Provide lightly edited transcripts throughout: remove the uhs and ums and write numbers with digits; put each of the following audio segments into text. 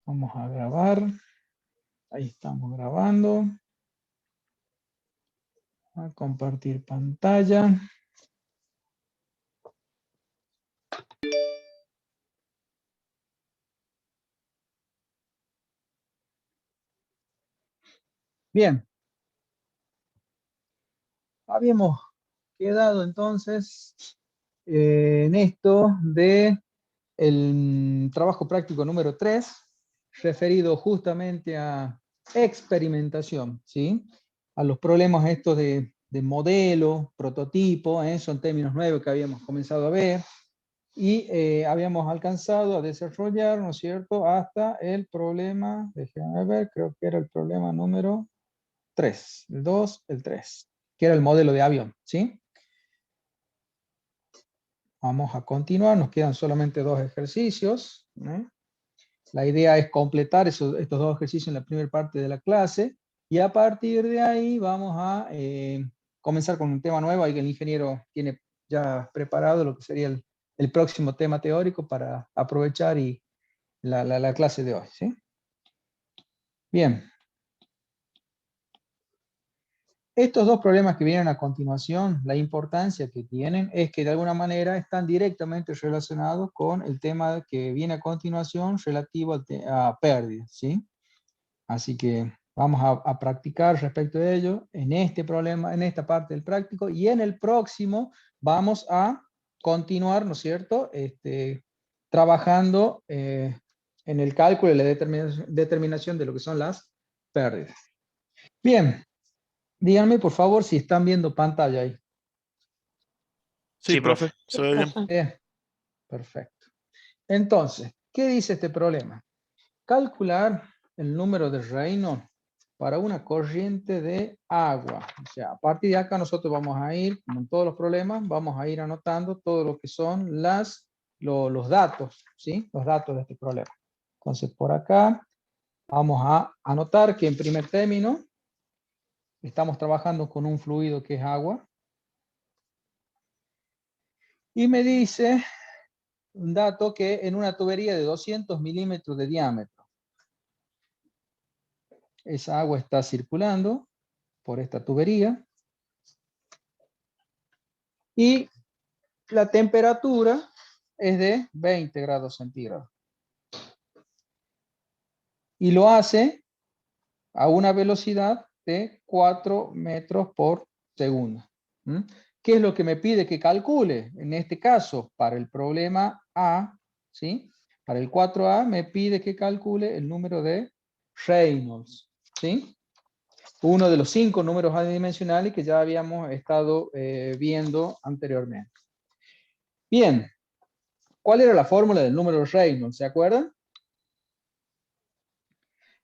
Vamos a grabar. Ahí estamos grabando. A compartir pantalla. Bien. Habíamos quedado entonces en esto de el trabajo práctico número 3, referido justamente a experimentación, ¿sí? A los problemas estos de modelo, prototipo, son términos nuevos que habíamos comenzado a ver, y habíamos alcanzado a desarrollar, ¿no es cierto?, hasta el problema, déjenme ver, creo que era el problema número 3, el 2, el 3, que era el modelo de avión, ¿sí? Vamos a continuar, nos quedan solamente 2 ejercicios, ¿eh? La idea es completar estos 2 ejercicios en la primera parte de la clase, y a partir de ahí vamos a comenzar con un tema nuevo, ahí que el ingeniero tiene ya preparado lo que sería el próximo tema teórico para aprovechar la clase de hoy, ¿sí? Bien. Estos 2 problemas que vienen a continuación, la importancia que tienen es que de alguna manera están directamente relacionados con el tema que viene a continuación relativo a pérdidas, ¿sí? Así que vamos a practicar respecto de ello en este problema, en esta parte del práctico, y en el próximo vamos a continuar, ¿no es cierto?, trabajando en el cálculo y la determinación de lo que son las pérdidas. Bien. Díganme, por favor, si están viendo pantalla ahí. Sí, profe, se ve bien. Bien, perfecto. Entonces, ¿qué dice este problema? Calcular el número de Reynolds para una corriente de agua. O sea, a partir de acá nosotros vamos a ir, como en todos los problemas, vamos a ir anotando todo lo que son los datos, ¿sí? Los datos de este problema. Entonces, por acá vamos a anotar que en primer término estamos trabajando con un fluido que es agua. Y me dice un dato que en una tubería de 200 milímetros de diámetro, esa agua está circulando por esta tubería y la temperatura es de 20 grados centígrados. Y lo hace a una velocidad de 4 metros por segundo. ¿Qué es lo que me pide que calcule? En este caso, para el problema A, ¿sí? Para el 4A me pide que calcule el número de Reynolds, ¿sí? Uno de los 5 números adimensionales que ya habíamos estado viendo anteriormente. Bien, ¿cuál era la fórmula del número de Reynolds? ¿Se acuerdan?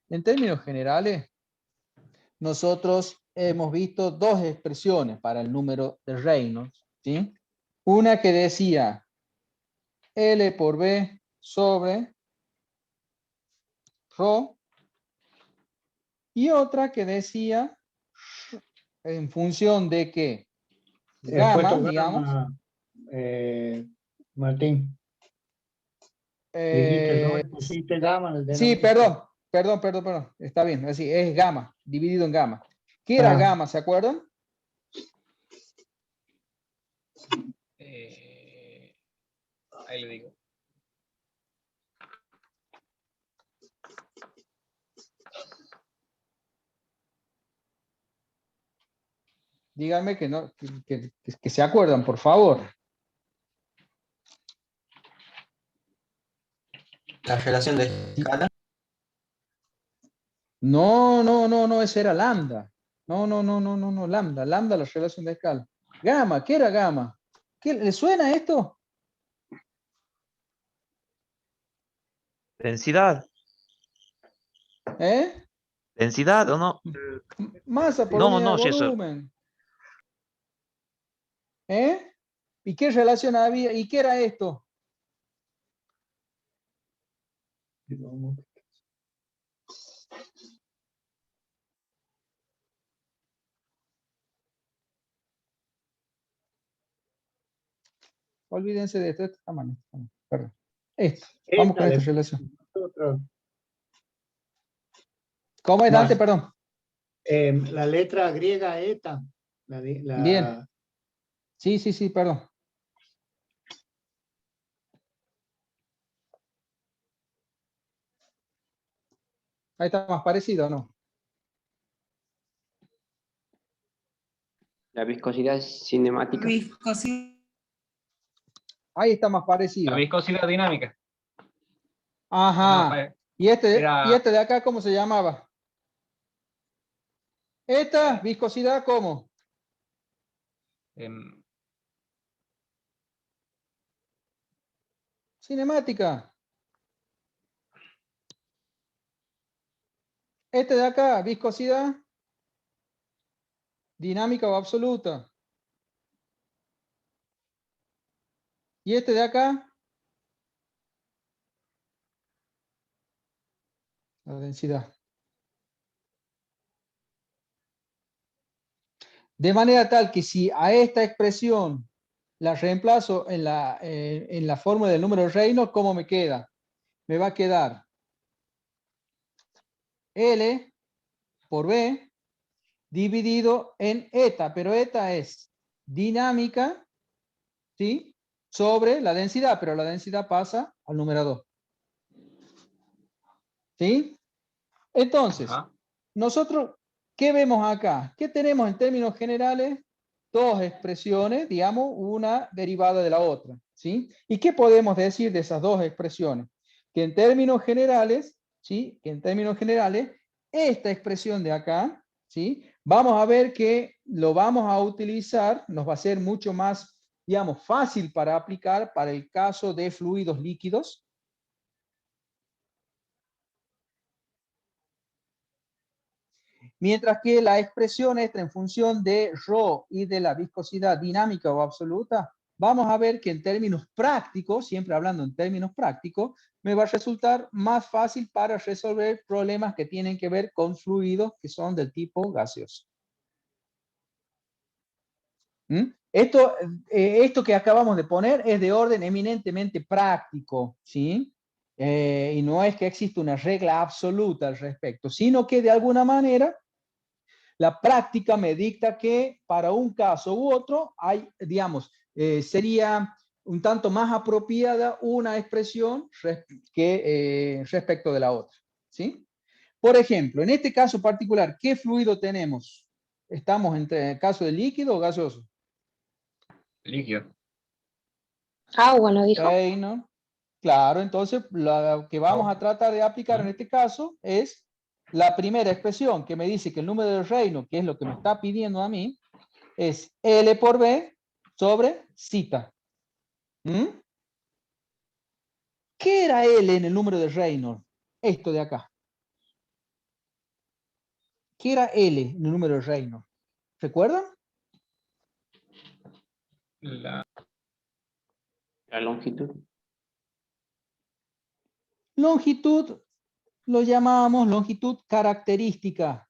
En términos generales, nosotros hemos visto 2 expresiones para el número de Reynolds, ¿sí? Una que decía L por B sobre Rho, y otra que decía en función de que gamma, digamos. Martín. Dijiste Rho y pusiste gamma en el Sí, denominador. perdón. Está bien, así es gamma, dividido en gamma. ¿Qué era gamma? ¿Se acuerdan? Ahí le digo. Díganme que, no, que se acuerdan, por favor. La relación de escala. No, ese era lambda. No, lambda, la relación de escala. Gamma, ¿qué era gamma? ¿Qué, ¿le suena esto? Densidad. ¿Eh? ¿Densidad o no? Masa por No, unidad de no, sí, eso. volumen. ¿Eh? ¿Y qué relación había? ¿Y qué era esto? Olvídense de esto. Perdón. Esto. Vamos con esta relación. ¿Cómo es, Dante? Perdón. La letra griega eta. Bien. Sí, perdón. Ahí está más parecido, ¿no? La viscosidad cinemática. Ahí está más parecido. La viscosidad dinámica. Ajá. No, ¿Y este era- de acá cómo se llamaba? Esta viscosidad, ¿cómo? em, Cinemática. Este de acá, viscosidad dinámica o absoluta. Y este de acá, la densidad. De manera tal que si a esta expresión la reemplazo en la fórmula del número de Reynolds, ¿cómo me queda? Me va a quedar L por B dividido en eta, pero eta es dinámica, ¿sí? Sobre la densidad, pero la densidad pasa al numerador. ¿Sí? Entonces, ajá. nosotros, ¿qué vemos acá? ¿Qué tenemos en términos generales? Dos expresiones, digamos, una derivada de la otra, ¿sí? ¿Y qué podemos decir de esas dos expresiones? Que en términos generales, ¿sí? Que en términos generales, esta expresión de acá, ¿sí? Vamos a ver que lo vamos a utilizar, nos va a ser mucho más, digamos, fácil para aplicar para el caso de fluidos líquidos. Mientras que la expresión esta en función de ρ y de la viscosidad dinámica o absoluta, vamos a ver que en términos prácticos, siempre hablando en términos prácticos, me va a resultar más fácil para resolver problemas que tienen que ver con fluidos que son del tipo gaseoso. ¿Mm? Esto que acabamos de poner es de orden eminentemente práctico, ¿sí? Y no es que exista una regla absoluta al respecto, sino que de alguna manera la práctica me dicta que para un caso u otro hay, digamos, sería un tanto más apropiada una expresión que respecto de la otra, ¿sí? Por ejemplo, en este caso particular, ¿qué fluido tenemos? ¿Estamos entre el caso de líquido o gaseoso? Líquido. Agua, ¿no dijo? Ok, ¿no? Claro, entonces lo que vamos a tratar de aplicar en este caso es la primera expresión que me dice que el número de Reynolds, que es lo que me está pidiendo a mí, es L por B sobre zeta. ¿Mm? ¿Qué era L en el número de Reynolds? Esto de acá. ¿Qué era L en el número de Reynolds? ¿Recuerdan? La longitud. Longitud lo llamamos longitud característica.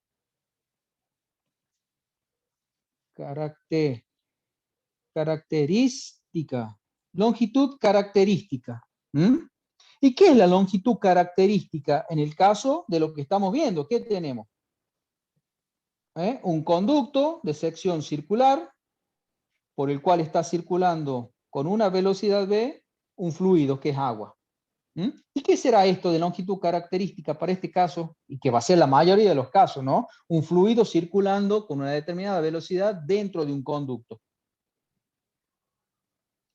Característica. Longitud característica. ¿Mm? ¿Y qué es la longitud característica en el caso de lo que estamos viendo? ¿Qué tenemos? Un conducto de sección circular por el cual está circulando con una velocidad v un fluido que es agua. ¿Mm? ¿Y qué será esto de longitud característica para este caso? Y que va a ser la mayoría de los casos, ¿no? Un fluido circulando con una determinada velocidad dentro de un conducto.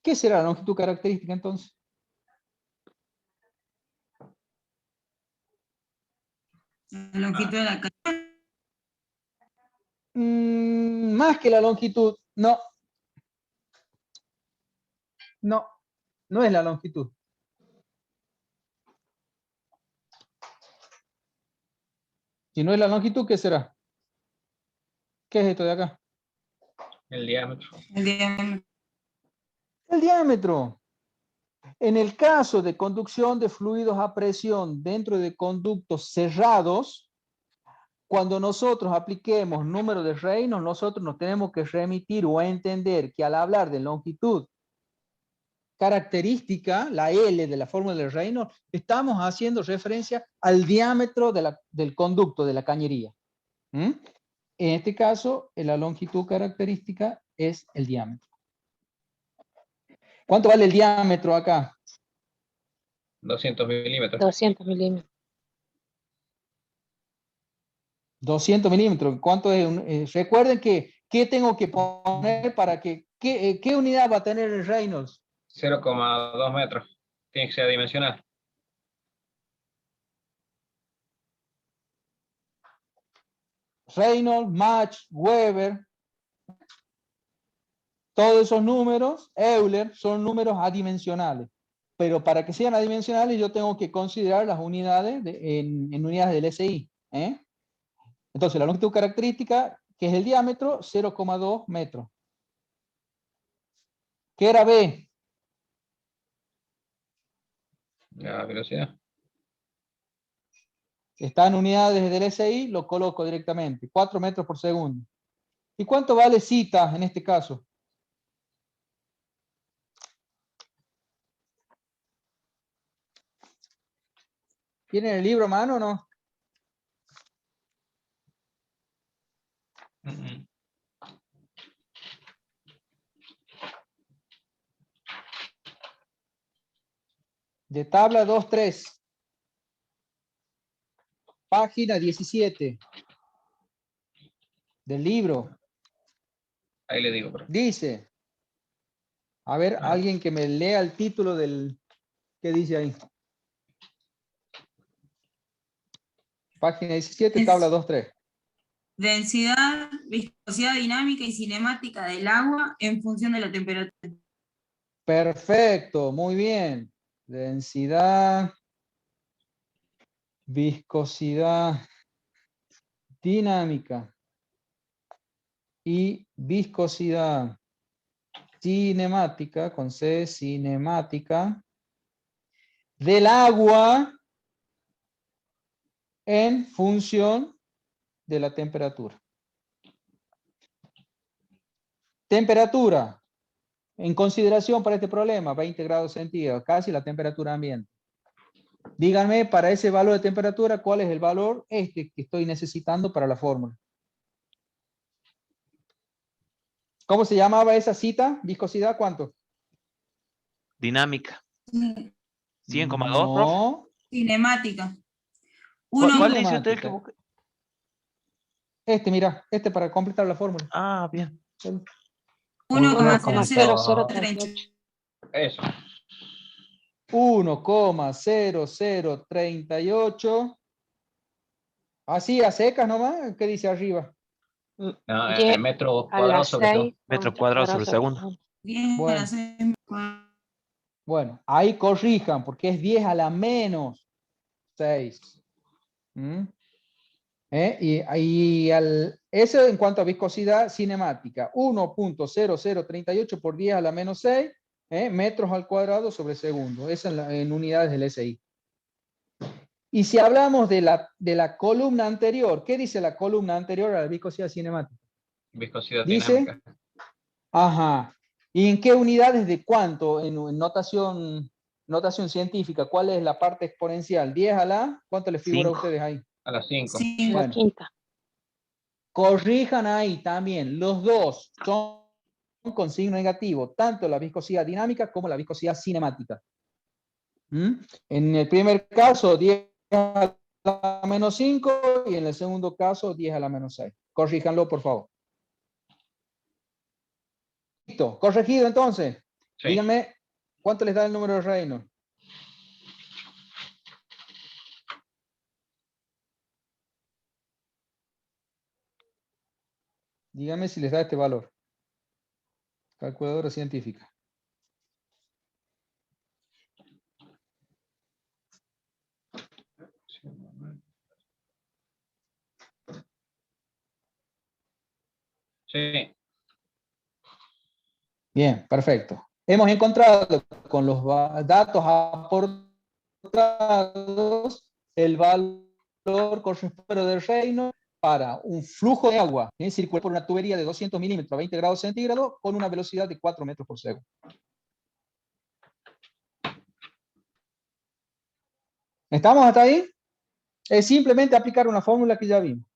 ¿Qué será la longitud característica entonces? La longitud de la cadena. Más que la longitud, no. No, no es la longitud. Si no es la longitud, ¿qué será? ¿Qué es esto de acá? el diámetro. El diámetro. El diámetro. En el caso de conducción de fluidos a presión dentro de conductos cerrados, cuando nosotros apliquemos número de Reynolds, nosotros nos tenemos que remitir o entender que al hablar de longitud característica, la L de la fórmula de Reynolds, estamos haciendo referencia al diámetro del conducto, de la cañería. ¿Mm? En este caso, la longitud característica es el diámetro. ¿Cuánto vale el diámetro acá? 200 milímetros. 200 milímetros. 200 milímetros. ¿Cuánto es? Recuerden que, ¿qué tengo que poner para que, qué unidad va a tener el Reynolds? 0,2 metros. Tiene que ser dimensional. Reynolds, Mach, Weber, todos esos números, Euler, son números adimensionales. Pero para que sean adimensionales yo tengo que considerar las unidades en unidades del SI. Entonces la longitud característica, que es el diámetro, 0,2 metros. ¿Qué era B? La velocidad. Está en unidades del SI, lo coloco directamente, 4 metros por segundo. ¿Y cuánto vale zeta en este caso? ¿Tienen el libro a mano o no? De tabla 2.3. Página 17. Del libro. Ahí le digo, pero. Dice. A ver, alguien que me lea el título del... ¿Qué dice ahí? Página 17, tabla 2.3. Densidad, viscosidad dinámica y cinemática del agua en función de la temperatura. Perfecto, muy bien. Densidad, viscosidad dinámica y viscosidad cinemática, con C, cinemática, del agua en función de la temperatura. Temperatura, en consideración para este problema, 20 grados centígrados, casi la temperatura ambiente. Díganme, para ese valor de temperatura, ¿cuál es el valor que estoy necesitando para la fórmula? ¿Cómo se llamaba esa cita? ¿Viscosidad cuánto? Dinámica. 100,2, No. Cinemática. ¿Cuál dice Cinemática. usted que Mira, para completar la fórmula. Ah, bien. 1,0038. Eso. 1,0038. Así a secas nomás. ¿Qué dice arriba? No, Diez metros a la cuadrados sobre 6. Metros cuadrados sobre segundo. 10 a Bueno. la 6. Bueno, ahí corrijan, porque es 10 a la menos 6. Eso en cuanto a viscosidad cinemática. 1,0038 por 10 a la menos 6 metros al cuadrado sobre segundo. Eso en unidades del SI. Y si hablamos de la columna anterior, ¿qué dice la columna anterior a la viscosidad cinemática? Viscosidad Dice, dinámica. ajá. ¿Y en qué unidades de cuánto? En notación científica, ¿cuál es la parte exponencial? 10 a la, ¿cuánto les figura a 5. ustedes ahí? A las 5. Bueno, Quinta. corrijan ahí también. Los dos son con signo negativo, tanto la viscosidad dinámica como la viscosidad cinemática. En el primer caso, 10 a la menos 5 y en el segundo caso, 10 a la menos 6. Corríjanlo, por favor. Listo, corregido entonces. Sí. Díganme, ¿cuánto les da el número de Reynolds? Díganme si les da este valor. Calculadora científica. Sí. Bien, perfecto. Hemos encontrado con los datos aportados el valor correspondiente del Reynolds para un flujo de agua circular por una tubería de 200 milímetros a 20 grados centígrados con una velocidad de 4 metros por segundo. ¿Estamos hasta ahí? Es simplemente aplicar una fórmula que ya vimos.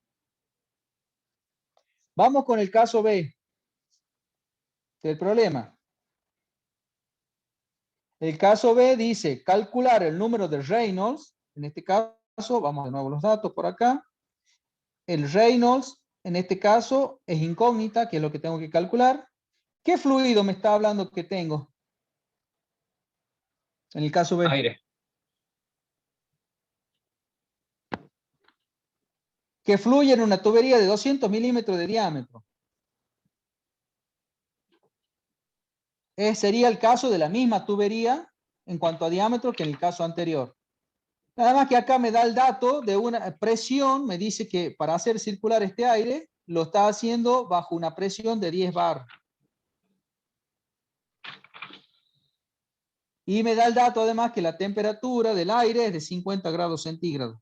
Vamos con el caso B del problema. El caso B dice calcular el número de Reynolds. En este caso, vamos de nuevo a los datos por acá. El Reynolds, en este caso, es incógnita, que es lo que tengo que calcular. ¿Qué fluido me está hablando que tengo? En el caso B. Aire. Que fluye en una tubería de 200 milímetros de diámetro. Sería el caso de la misma tubería en cuanto a diámetro que en el caso anterior. Nada más que acá me da el dato de una presión, me dice que para hacer circular este aire, lo está haciendo bajo una presión de 10 bar. Y me da el dato además que la temperatura del aire es de 50 grados centígrados.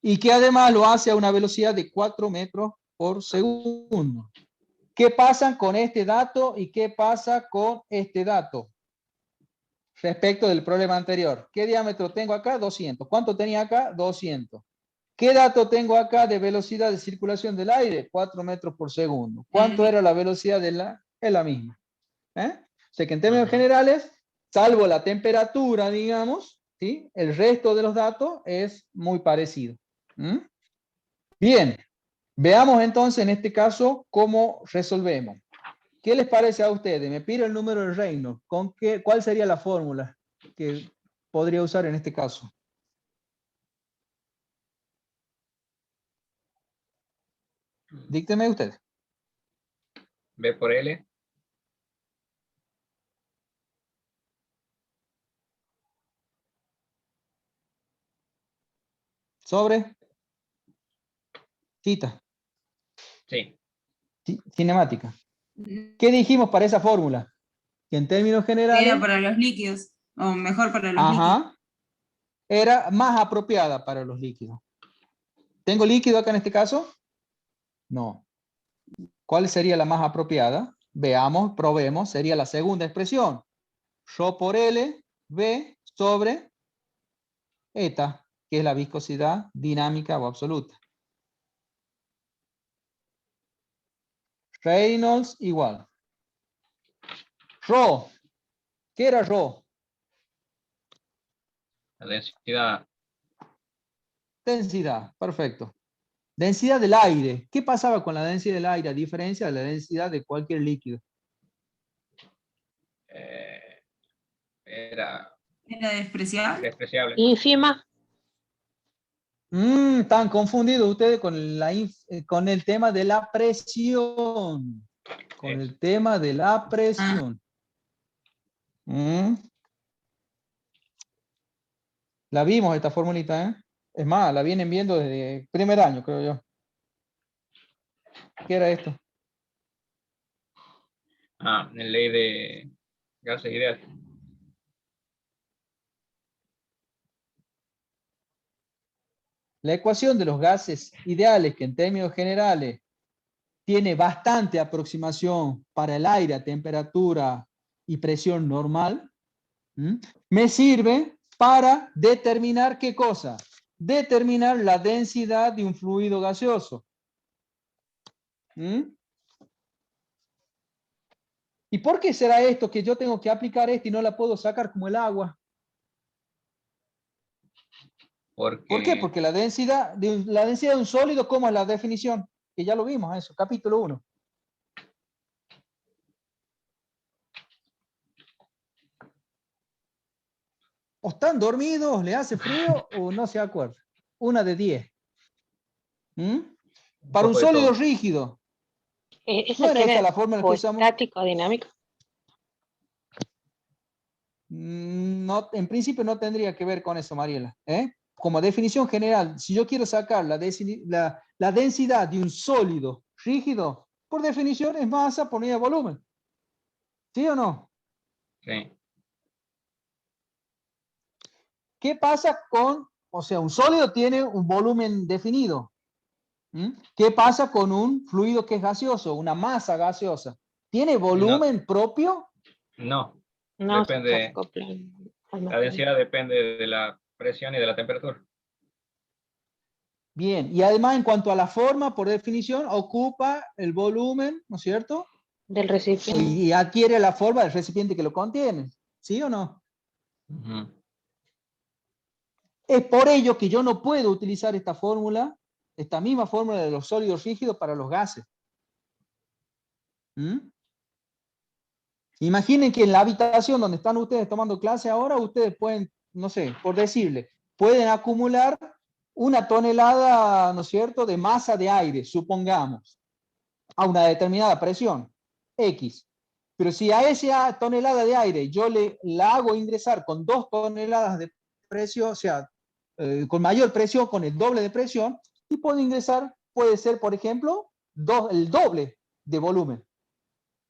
Y que además lo hace a una velocidad de 4 metros por segundo. ¿Qué pasa con este dato y qué pasa con este dato? Respecto del problema anterior. ¿Qué diámetro tengo acá? 200. ¿Cuánto tenía acá? 200. ¿Qué dato tengo acá de velocidad de circulación del aire? 4 metros por segundo. ¿Cuánto era la velocidad de la? Es la misma. O sea que en términos generales, salvo la temperatura, digamos, ¿sí? El resto de los datos es muy parecido. Bien, veamos entonces en este caso cómo resolvemos. ¿Qué les parece a ustedes? Me pide el número de Reynolds. ¿Cuál sería la fórmula que podría usar en este caso? Dícteme usted. B por L. Sobre. Cita. Sí. Cinemática. ¿Qué dijimos para esa fórmula? Que en términos generales... Era para los líquidos, o mejor para los líquidos. Ajá. Era más apropiada para los líquidos. ¿Tengo líquido acá en este caso? No. ¿Cuál sería la más apropiada? Veamos, probemos. Sería la segunda expresión. Rho por L, V sobre eta, que es la viscosidad dinámica o absoluta. Reynolds igual. Rho. ¿Qué era Rho? La densidad. Densidad, perfecto. Densidad del aire. ¿Qué pasaba con la densidad del aire a diferencia de la densidad de cualquier líquido? Era despreciable. despreciable. Ínfima. Están confundidos ustedes con el tema de la presión. Con el tema de la presión. La vimos esta formulita, ¿eh? Es más, la vienen viendo desde primer año, creo yo. ¿Qué era esto? En ley de gases ideales. La ecuación de los gases ideales, que en términos generales tiene bastante aproximación para el aire a temperatura y presión normal, me sirve para determinar ¿qué cosa? Determinar la densidad de un fluido gaseoso. ¿Y por qué será esto que yo tengo que aplicar esto y no la puedo sacar como el agua? ¿Por qué? Porque la densidad de un sólido, ¿cómo es la definición? Que ya lo vimos, eso, capítulo 1. O están dormidos, le hace frío o no se acuerdan. Una de 10. Para un sólido rígido. ¿Eso ¿No era tiene esta la fórmula que usamos? estático dinámico? No, en principio no tendría que ver con eso, Mariela. Como definición general, si yo quiero sacar la densidad de un sólido rígido, por definición es masa por unidad de volumen. ¿Sí o no? Sí. ¿Qué pasa con, o sea, un sólido tiene un volumen definido? ¿Qué pasa con un fluido que es gaseoso, una masa gaseosa? ¿Tiene volumen propio? No. No, Depende. se acoplan al La más densidad depende de la presión y de la temperatura. Bien, y además en cuanto a la forma, por definición, ocupa el volumen, ¿no es cierto? del recipiente. Y adquiere la forma del recipiente que lo contiene, ¿sí o no? Ujú. Es por ello que yo no puedo utilizar esta fórmula, esta misma fórmula de los sólidos rígidos para los gases. ¿Mm? Imaginen que en la habitación donde están ustedes tomando clase ahora, ustedes pueden, no sé, por decirle, pueden acumular 1 tonelada, ¿no es cierto?, de masa de aire, supongamos, a una determinada presión, X. Pero si a esa tonelada de aire yo la hago ingresar con 2 toneladas de presión, o sea, con mayor presión, con el doble de presión, y puedo ingresar, puede ser, por ejemplo, el doble de volumen.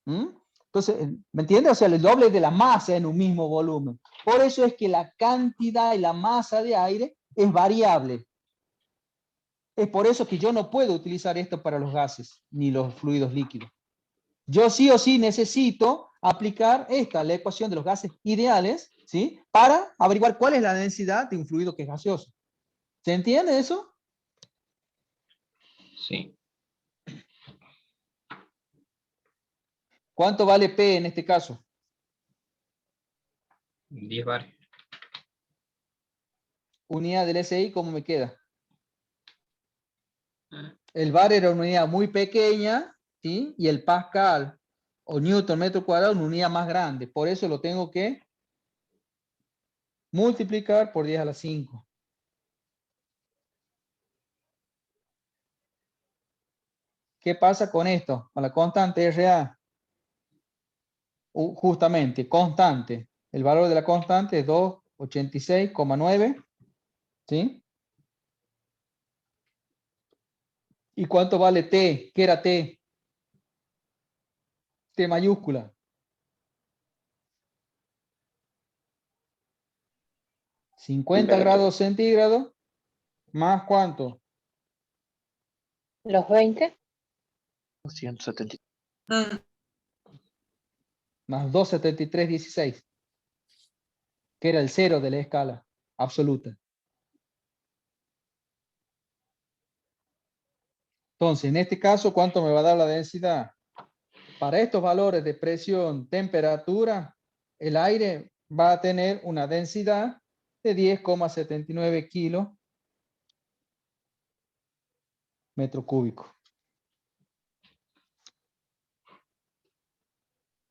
¿Mm? Entonces, ¿me entiendes? O sea, el doble de la masa en un mismo volumen. Por eso es que la cantidad y la masa de aire es variable. Es por eso que yo no puedo utilizar esto para los gases ni los fluidos líquidos. Yo sí o sí necesito aplicar la ecuación de los gases ideales, ¿sí? Para averiguar cuál es la densidad de un fluido que es gaseoso. ¿Se entiende eso? Sí. ¿Cuánto vale P en este caso? 10 bar. Unidad del SI, ¿cómo me queda? El bar era una unidad muy pequeña, ¿sí? Y el pascal o newton metro cuadrado una unidad más grande. Por eso lo tengo que multiplicar por 10 a la 5. ¿Qué pasa con esto? Con la constante RA. Justamente, constante. El valor de la constante es 286,9. ¿Sí? ¿Y cuánto vale T? ¿Qué era T? T mayúscula. 50 grados centígrados. ¿Más cuánto? Los 20. 170. Más 273,16. Que era el cero de la escala absoluta. Entonces, en este caso, ¿cuánto me va a dar la densidad? Para estos valores de presión, temperatura, el aire va a tener una densidad de 10,79 kilos metro cúbico.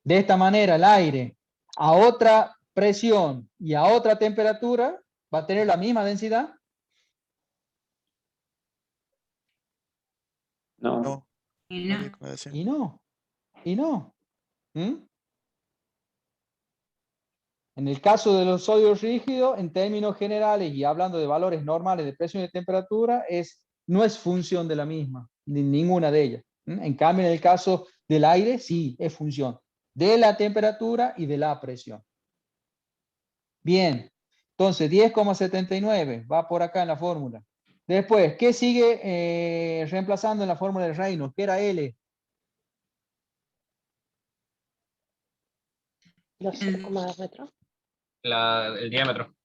De esta manera, el aire a otra presión y a otra temperatura va a tener la misma densidad. No. No, Y no no. había como decir. Y no. Y no. ¿Mm? En el caso de los sólidos rígidos, en términos generales y hablando de valores normales de presión y de temperatura, no es función de la misma, ni ninguna de ellas. En cambio, en el caso del aire, sí, es función de la temperatura y de la presión. Bien, entonces 10,79 va por acá en la fórmula. Después, ¿qué sigue reemplazando en la fórmula de Reynolds? ¿Qué era L? Los 0,2 metros. El diámetro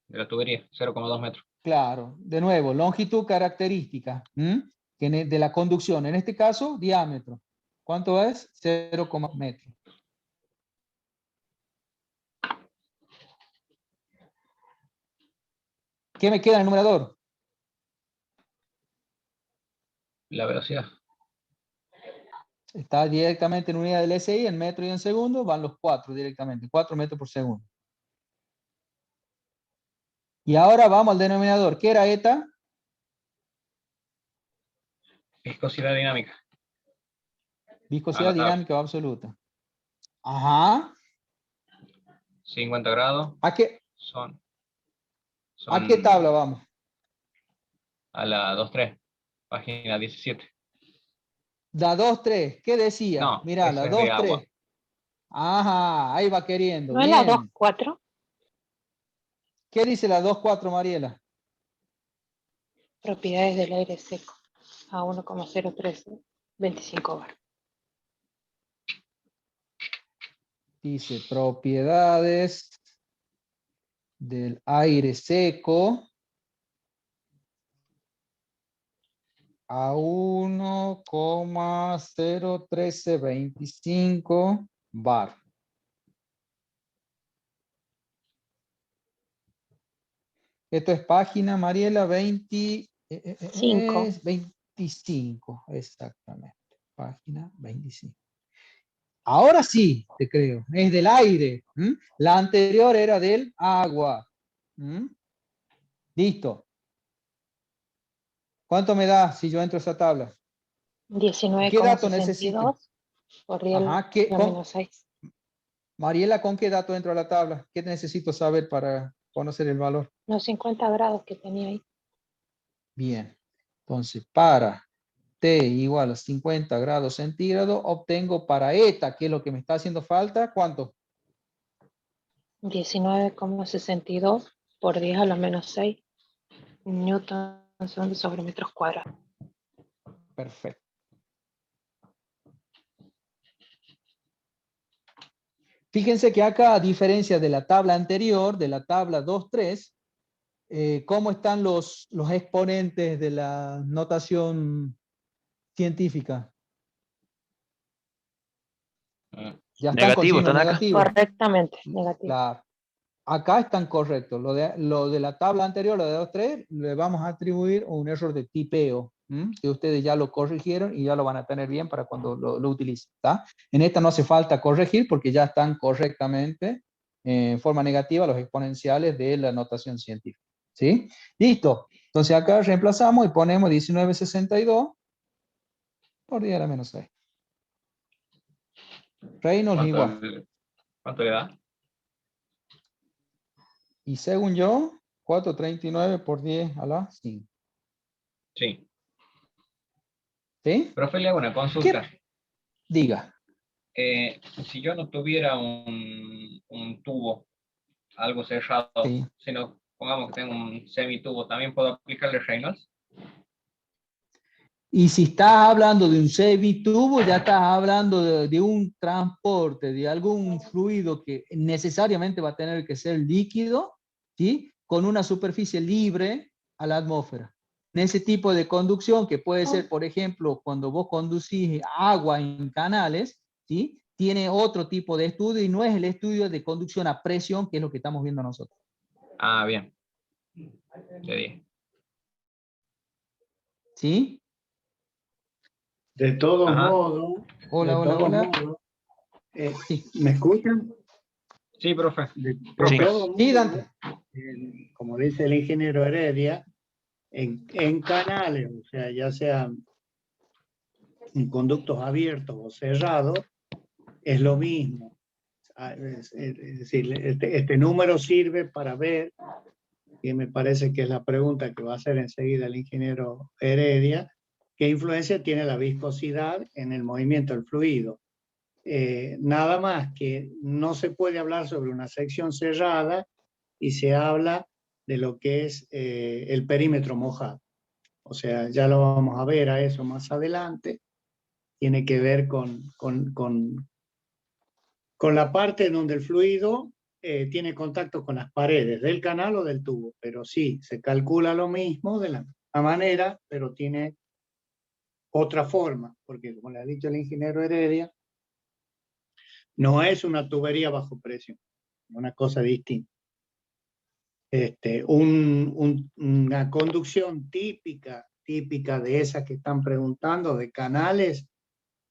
de la tubería, 0,2 metros. Claro, de nuevo, longitud característica de la conducción. En este caso, diámetro. ¿Cuánto es? 0,1 metros. ¿Qué me queda en el numerador? La velocidad. Está directamente en unidad del SI, en metro y en segundo, van los 4 directamente, 4 metros por segundo. Y ahora vamos al denominador. ¿Qué era eta? Viscosidad dinámica. Viscosidad dinámica absoluta. Ajá. 50 grados. ¿A qué Son tabla vamos? a la 2.3, página 17. La 2.3. ¿Qué decía? No, Mirá, esa la es de agua. 2.3. Ajá, ahí va queriendo. ¿No es la Bien. 2,4? ¿Qué dice la 2.4, Mariela? Propiedades del aire seco. A 1,013. 25 bar. Dice propiedades del aire seco a 1,01325 bar. Esto es página, Mariela, 25, exactamente. Página 25. Ahora sí, te creo, es del aire. ¿M? La anterior era del agua. ¿M? Listo. ¿Cuánto me da si yo entro a esa tabla? ¿Qué dato necesito? 19,62 por 10 Ajá, a la menos 6. Mariela, ¿con qué dato entro a la tabla? ¿Qué necesito saber para conocer el valor? Los 50 grados que tenía ahí. Bien. Entonces, para T igual a 50 grados centígrados, obtengo para eta, que es lo que me está haciendo falta, ¿cuánto? 19,62 por 10 a la menos 6 newton segundo sobre metros cuadrados. Perfecto. Fíjense que acá, a diferencia de la tabla anterior, de la tabla 2.3, ¿cómo están los exponentes de la notación científica? Ya están con Negativo, signo están acá. negativo. Correctamente, negativo. Claro. Acá están correctos. Lo de la tabla anterior, lo de 2.3, le vamos a atribuir un error de tipeo, que ustedes ya lo corrigieron y ya lo van a tener bien para cuando lo utilicen. ¿Tá? En esta no hace falta corregir porque ya están correctamente en forma negativa los exponenciales de la notación científica. ¿Sí? Listo. Entonces acá reemplazamos y ponemos 19,62 por 10 a la menos 6. Reynolds igual. ¿Cuánto le da? Y según yo, 439 por 10 a la 5. Sí. ¿Sí? Profe, le hago una consulta. Diga. Si yo no tuviera un tubo, algo cerrado, Sí. sino pongamos que tengo un semitubo, ¿también puedo aplicarle Reynolds? Y si estás hablando de un semitubo, ya estás hablando de un transporte, de algún fluido que necesariamente va a tener que ser líquido, ¿sí? Con una superficie libre a la atmósfera. En ese tipo de conducción, que puede ser, por ejemplo, cuando vos conducís agua en canales, ¿sí? Tiene otro tipo de estudio y no es el estudio de conducción a presión, que es lo que estamos viendo nosotros. Ah, bien. Te dije. ¿Sí? De todos Ajá. modos, Hola, de hola, todos hola. modos, Sí. ¿me escuchan? Sí, profe. De Sí. todos Sí, modos, Dante. como dice el ingeniero Heredia, en canales, o sea, ya sean en conductos abiertos o cerrados, es lo mismo. Es decir, este número sirve para ver, y me parece que es la pregunta que va a hacer enseguida el ingeniero Heredia, qué influencia tiene la viscosidad en el movimiento del fluido. Nada más que no se puede hablar sobre una sección cerrada y se habla de lo que es el perímetro mojado. O sea, ya lo vamos a ver a eso más adelante. Tiene que ver con la parte en donde el fluido tiene contacto con las paredes del canal o del tubo. Pero sí, se calcula lo mismo de la misma manera, pero tiene otra forma, porque como le ha dicho el ingeniero Heredia, no es una tubería bajo presión, una cosa distinta. Una conducción típica de esas que están preguntando, de canales,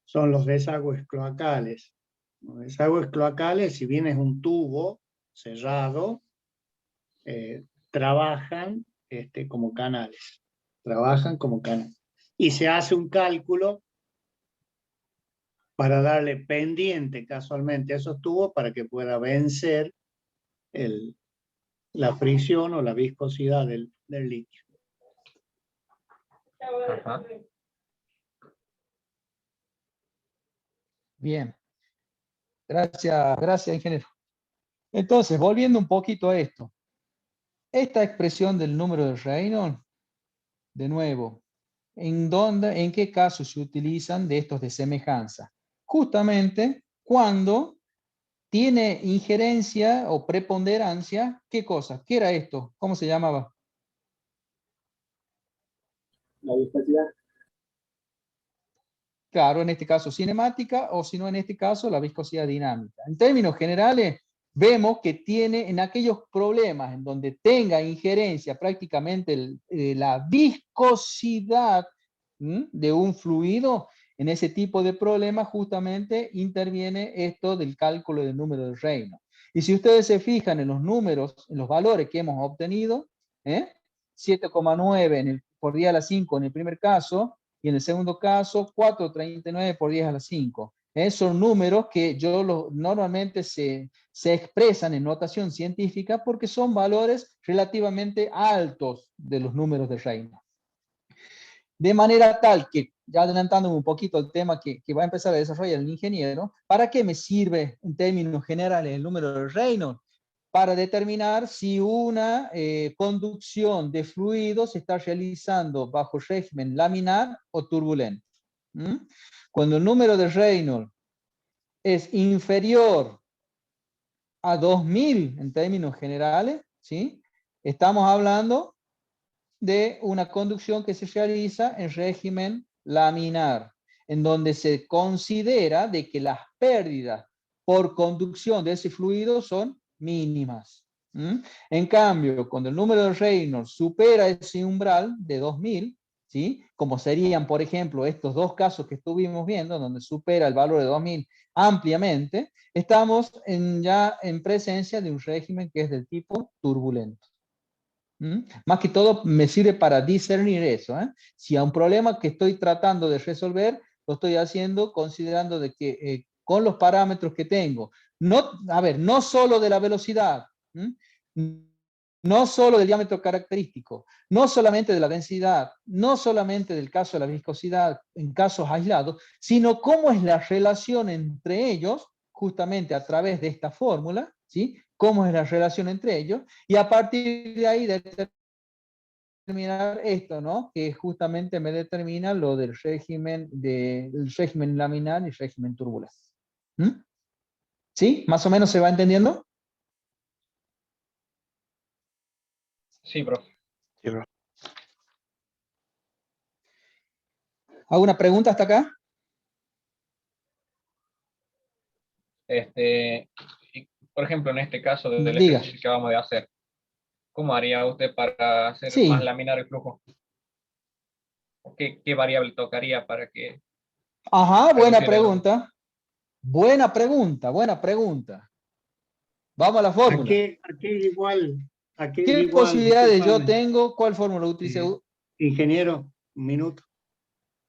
son los desagües cloacales. Los desagües cloacales, si bien es un tubo cerrado, trabajan como canales. Trabajan como canales. Y se hace un cálculo para darle pendiente casualmente a esos tubos para que pueda vencer la fricción o la viscosidad del líquido. Ajá. Bien. Gracias, ingeniero. Entonces, volviendo un poquito a esto. Esta expresión del número de Reynolds, de nuevo, ¿en qué casos se utilizan de estos de semejanza? Justamente cuando tiene injerencia o preponderancia, ¿qué cosa? ¿Qué era esto? ¿Cómo se llamaba? La viscosidad. Claro, en este caso cinemática, o si no, en este caso, la viscosidad dinámica. En términos generales, vemos que tiene en aquellos problemas en donde tenga injerencia prácticamente la viscosidad de un fluido, en ese tipo de problemas justamente interviene esto del cálculo del número de Reynolds. Y si ustedes se fijan en los números, en los valores que hemos obtenido, 7,9 por 10 a la 5 en el primer caso, y en el segundo caso, 4,39 por 10 a la 5. Son números que normalmente se expresan en notación científica porque son valores relativamente altos de los números de Reynolds. De manera tal que, ya adelantándome un poquito el tema que va a empezar a desarrollar el ingeniero, ¿para qué me sirve en términos generales el número de Reynolds? Para determinar si una conducción de fluidos se está realizando bajo régimen laminar o turbulento. Cuando el número de Reynolds es inferior a 2000 en términos generales, ¿sí? Estamos hablando de una conducción que se realiza en régimen laminar, en donde se considera de que las pérdidas por conducción de ese fluido son mínimas. En cambio, cuando el número de Reynolds supera ese umbral de 2000, ¿sí? Como serían, por ejemplo, estos dos casos que estuvimos viendo, donde supera el valor de 2000 ampliamente, estamos ya en presencia de un régimen que es del tipo turbulento. Más que todo me sirve para discernir eso. Si a un problema que estoy tratando de resolver, lo estoy haciendo considerando de que con los parámetros que tengo, no solo de la velocidad, no solo del diámetro característico, no solamente de la densidad, no solamente del caso de la viscosidad en casos aislados, sino cómo es la relación entre ellos, justamente a través de esta fórmula, ¿sí? Cómo es la relación entre ellos, y a partir de ahí determinar esto, ¿no? Que justamente me determina lo del régimen laminar y régimen turbulento. ¿Sí? ¿Más o menos se va entendiendo? Sí, profe. Sí, profe. ¿Alguna pregunta hasta acá? Por ejemplo, en este caso del Diga. ejercicio que vamos a hacer, ¿cómo haría usted para hacer Sí. más laminar el flujo? ¿Qué variable tocaría para que... Ajá, buena reducir el- pregunta. Buena pregunta. Vamos a la fórmula. Aquí igual, ¿Qué posibilidades yo discúlpame, tengo? ¿Cuál fórmula utilicé? ingeniero, un minuto.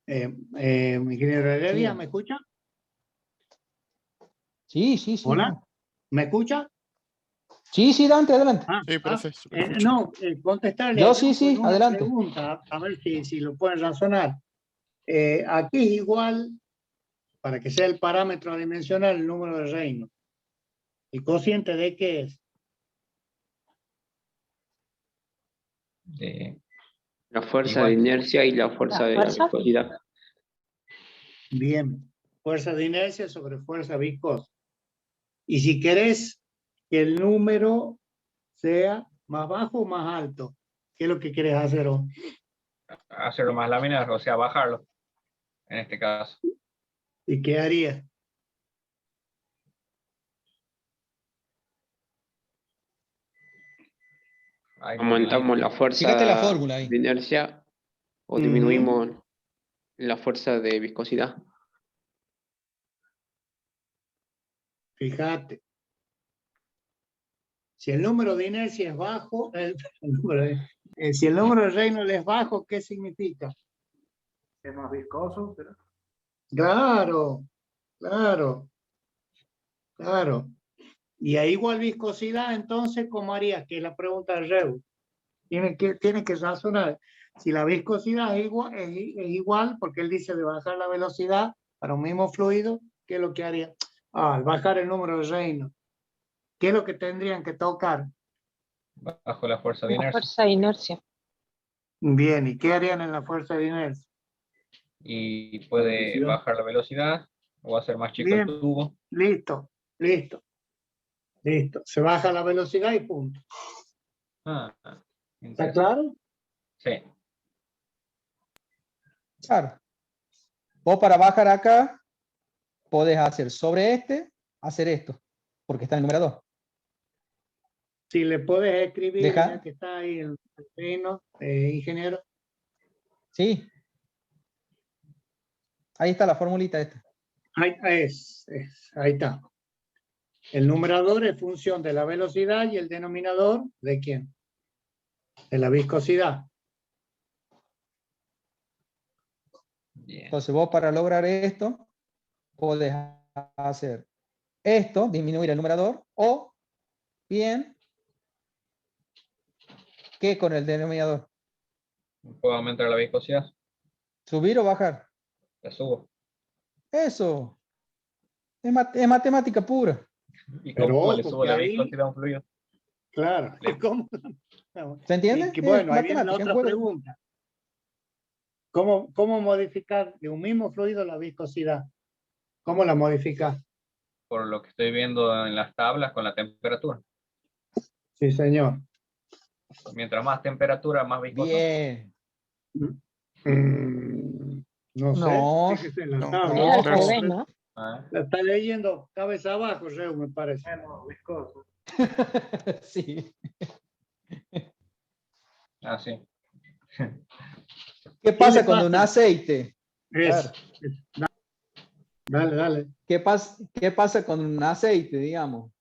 Ingeniero Heredia, Sí. ¿me escucha? Sí. Hola, ¿me escucha? Sí, Dante, adelante. Sí, profe, se lo escucho. No, contestarle Yo a sí, John con una adelante. pregunta, a ver si lo pueden razonar. Aquí es igual, para que sea el parámetro adimensional, el número de Reynolds. ¿El cociente de qué es? La fuerza Igual. de inercia y la fuerza de la fuerza? viscosidad. Bien, fuerza de inercia sobre fuerza viscosa. Y si querés que el número sea más bajo o más alto, ¿qué es lo que querés hacer vos? Hacerlo más laminar, o sea, bajarlo, en este caso. ¿Y qué harías? Aumentamos la fuerza Fíjate la fórmula ahí. de inercia o disminuimos la fuerza de viscosidad. Fíjate. Si el número de inercia es bajo, si el número de Reynolds es bajo, ¿qué significa? Es más viscoso, pero... Claro. Y a igual viscosidad, entonces, ¿cómo harías? Que es la pregunta de Reus. Tiene que razonar. Si la viscosidad es igual, porque él dice de bajar la velocidad para un mismo fluido, ¿qué es lo que haría? Al bajar el número de Reynolds, ¿qué es lo que tendrían que tocar? Bajo la fuerza de La inercia. fuerza de inercia. Bien, ¿y qué harían en la fuerza de inercia? Y puede bajar la velocidad o hacer más chico Bien. el tubo. Listo. Listo. Se baja la velocidad y punto. Ah, ¿Está interesante. claro? Sí. Claro. Vos para bajar acá, podés hacer sobre este, hacer esto, porque está en el numerador. Si le puedes escribir, Deja. ya que está ahí el pleno, ingeniero. Sí. Ahí está la formulita esta. Ahí está. El numerador es función de la velocidad y el denominador, ¿de quién? De la viscosidad. Bien. Entonces vos para lograr esto, podés hacer esto, disminuir el numerador, o bien, ¿qué con el denominador? ¿Puedo aumentar la viscosidad? ¿Subir o bajar? La subo. Eso. Es matemática pura. ¿Y Pero cómo le ojo, subo que la ahí- viscosidad a un fluido? Claro. ¿Cómo? ¿Se entiende? Y bueno, Es ahí viene la matemática, es otra juego. pregunta. ¿Cómo modificar de un mismo fluido la viscosidad? ¿Cómo la modificas? Por lo que estoy viendo en las tablas con la temperatura. Sí, señor. Mientras más temperatura, más viscoso. Bien. No sé. No, Fíjese en la no, tabla. Es al inverso. revés, ¿no? Ah, La está leyendo cabeza abajo, Reu, me parece. Menos viscoso. sí. sí. ¿Qué pasa le cuando un pasa? aceite? Es. Claro. Dale. ¿Qué pasa con un aceite, digamos?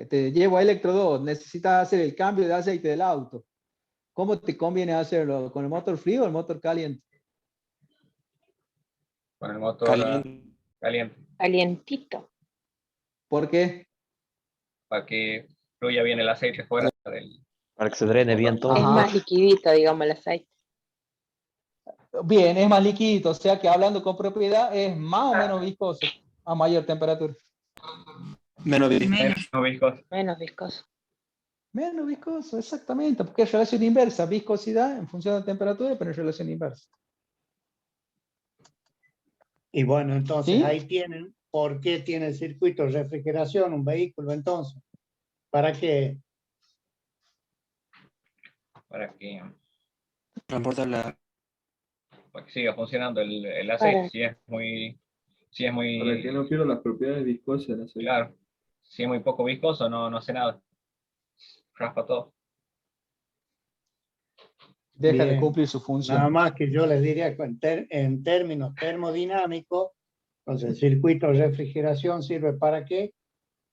Te llevo a Electro 2, necesitas hacer el cambio de aceite del auto. ¿Cómo te conviene hacerlo? ¿Con el motor frío o el motor caliente? Con el motor caliente. Calientito. ¿Por qué? Para que fluya bien el aceite fuera del. Para que se drene bien todo. Es Ajá. más liquidito, digamos, el aceite. Bien, es más líquido, o sea que hablando con propiedad es más o menos viscoso a mayor temperatura. Menos viscoso. Menos. No viscoso. Menos viscoso. Menos viscoso, exactamente, porque es relación inversa, viscosidad en función de la temperatura, pero en relación inversa. Y bueno, entonces ¿Sí? ahí tienen por qué tiene el circuito de refrigeración un vehículo entonces. ¿Para qué? Para que Transportar siga funcionando el aceite. Para- Si es muy. Si es muy. Para que no pierda las propiedades viscosas del aceite. Claro. Si es muy poco viscoso, no hace nada. Raspa todo. Deja de Bien. cumplir su función. Nada más que yo les diría que en términos termodinámicos, entonces el circuito de refrigeración sirve ¿para qué?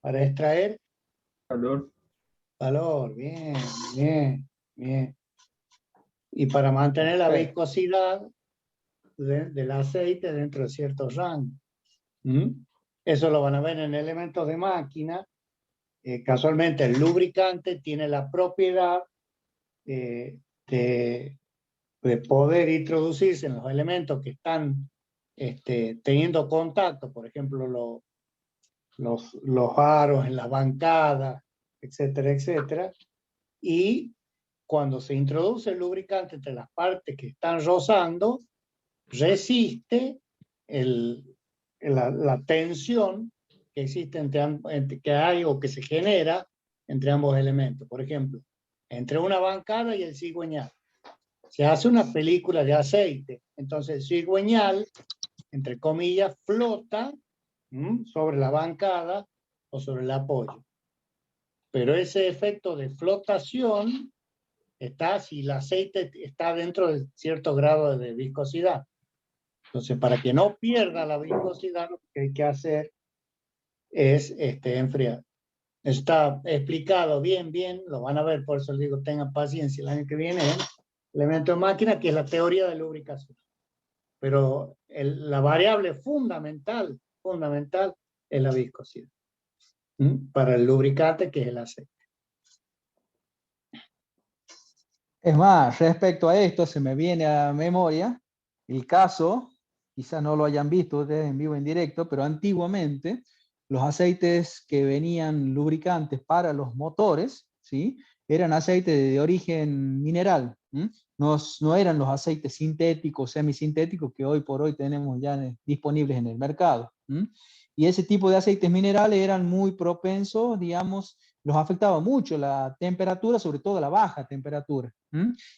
Para extraer Calor. calor. Bien. Y para mantener la Perfecto. viscosidad del aceite dentro de ciertos rangos. Eso lo van a ver en elementos de máquina. Casualmente el lubricante tiene la propiedad de poder introducirse en los elementos que están teniendo contacto, por ejemplo, los aros en las bancadas, etcétera, y cuando se introduce el lubricante entre las partes que están rozando, resiste la tensión que existe que hay o que se genera entre ambos elementos. Por ejemplo, entre una bancada y el cigüeñal. Se hace una película de aceite. Entonces el cigüeñal, entre comillas, flota sobre la bancada o sobre el apoyo. Pero ese efecto de flotación está si el aceite está dentro de cierto grado de viscosidad. Entonces, para que no pierda la viscosidad, lo que hay que hacer es enfriar. Está explicado bien, lo van a ver, por eso les digo, tengan paciencia el año que viene, elemento de máquina, que es la teoría de lubricación. Pero la variable fundamental es la viscosidad. Para el lubricante, que es el aceite. Es más, respecto a esto, se me viene a la memoria el caso, quizás no lo hayan visto ustedes en vivo en directo, pero antiguamente los aceites que venían lubricantes para los motores, ¿sí? Eran aceites de origen mineral, no eran los aceites sintéticos, semisintéticos que hoy por hoy tenemos ya disponibles en el mercado. y ese tipo de aceites minerales eran muy propensos, digamos, los afectaba mucho la temperatura, sobre todo la baja temperatura.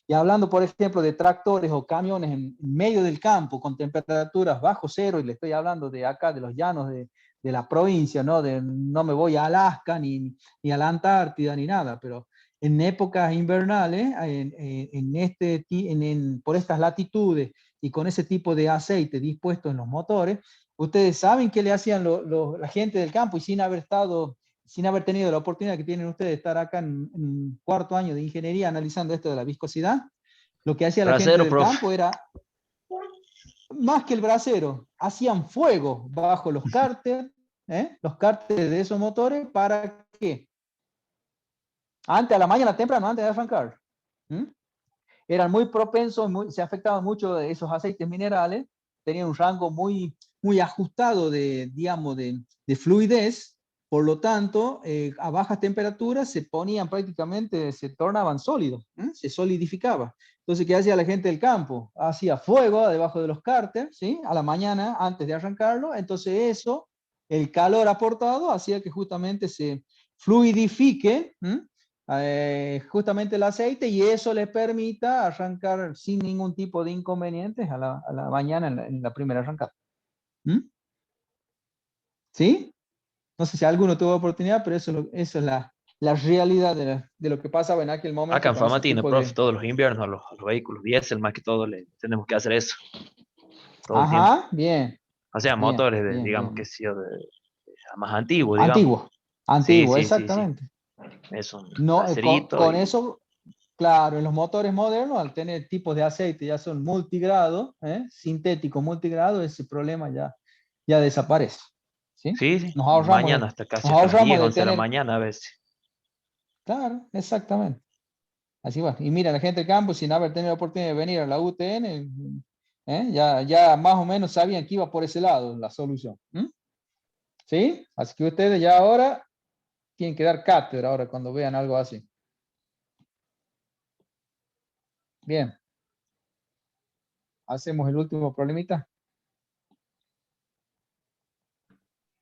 Y hablando, por ejemplo, de tractores o camiones en medio del campo con temperaturas bajo cero, y le estoy hablando de acá, de los llanos de la provincia, ¿no? No me voy a Alaska ni a la Antártida ni nada, pero en épocas invernales, por estas latitudes y con ese tipo de aceite dispuesto en los motores, ustedes saben qué le hacían la gente del campo, y sin haber tenido la oportunidad que tienen ustedes de estar acá en cuarto año de ingeniería analizando esto de la viscosidad, lo que hacía la gente Brasero, del profe. campo era, más que el brasero, hacían fuego bajo los cárteres de esos motores. ¿Para qué? Antes, a la mañana temprano, antes de arrancar. Eran muy propensos, se afectaban mucho de esos aceites minerales, tenían un rango muy, muy ajustado digamos, de fluidez. Por lo tanto, a bajas temperaturas se ponían prácticamente, se tornaban sólidos, se solidificaba. Entonces, ¿qué hacía la gente del campo? Hacía fuego debajo de los cárteres, ¿sí? A la mañana antes de arrancarlo. Entonces eso, el calor aportado, hacía que justamente se fluidifique justamente el aceite, y eso les permita arrancar sin ningún tipo de inconvenientes a la mañana en la primera arrancada. ¿Sí? No sé si alguno tuvo oportunidad, pero eso es la realidad de lo que pasaba en aquel momento. Acá en con ese Famatina, tipo profe, todos los inviernos a los vehículos diésel, más que todo, tenemos que hacer eso. Todo el tiempo. Ajá, bien. O sea, Bien, motores de, bien, digamos, bien. que sí, más antiguos, digamos. Antiguo, Sí, antiguo, sí, sí, sí. exactamente. Es un No, bracerito con y... eso, claro, en los motores modernos, al tener tipos de aceite ya son multigrado, sintético multigrado, ese problema ya desaparece. ¿Sí? Sí, sí. Nos Y ahorramos mañana hasta casi nos hasta las ahorramos 10, de 11 de la tener, mañana a veces. claro, exactamente. Así va. Y mira, la gente del campo, sin haber tenido la oportunidad de venir a la UTN, ya más o menos sabían que iba por ese lado la solución. ¿Sí? Así que ustedes ya ahora tienen que dar cátedra ahora cuando vean algo así. Bien. Hacemos el último problemita.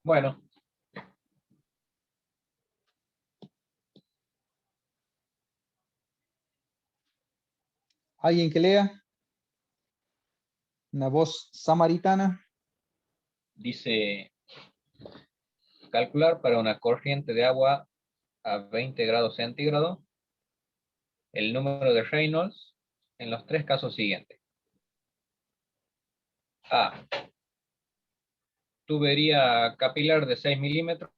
Bueno, ¿Alguien que lea? Una voz samaritana. dice calcular para una corriente de agua a 20 grados centígrados el número de Reynolds en los tres casos siguientes. A. Tubería capilar de 6 milímetros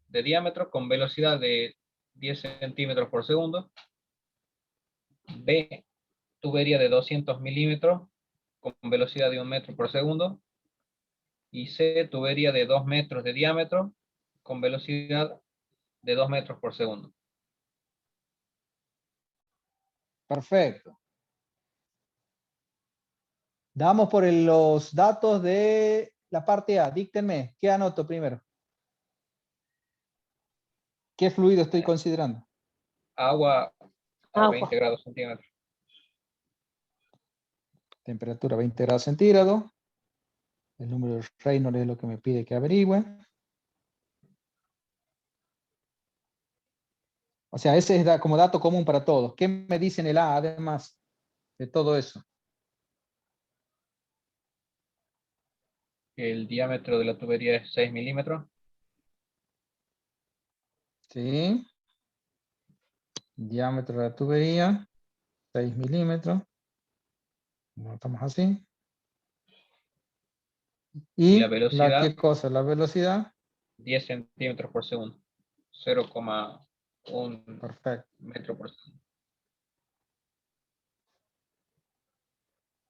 de diámetro con velocidad de 10 centímetros por segundo. B. Tubería de 200 milímetros con velocidad de 1 metro por segundo. Y C. Tubería de 2 metros de diámetro con velocidad de 2 metros por segundo. Perfecto. Damos por los datos de la parte A. Díctenme, ¿qué anoto primero? ¿Qué fluido estoy considerando? Agua a Agua. 20 grados centígrados. Temperatura 20 grados centígrados. El número de Reynolds es lo que me pide que averigüe. O sea, ese es como dato común para todos. ¿Qué me dicen el A además de todo eso? El diámetro de la tubería es 6 milímetros. Sí. Diámetro de la tubería, 6 milímetros. Lo notamos así. Y ¿Y la velocidad, qué cosa? La velocidad. 10 centímetros por segundo. 0,1 Perfecto. metro por segundo.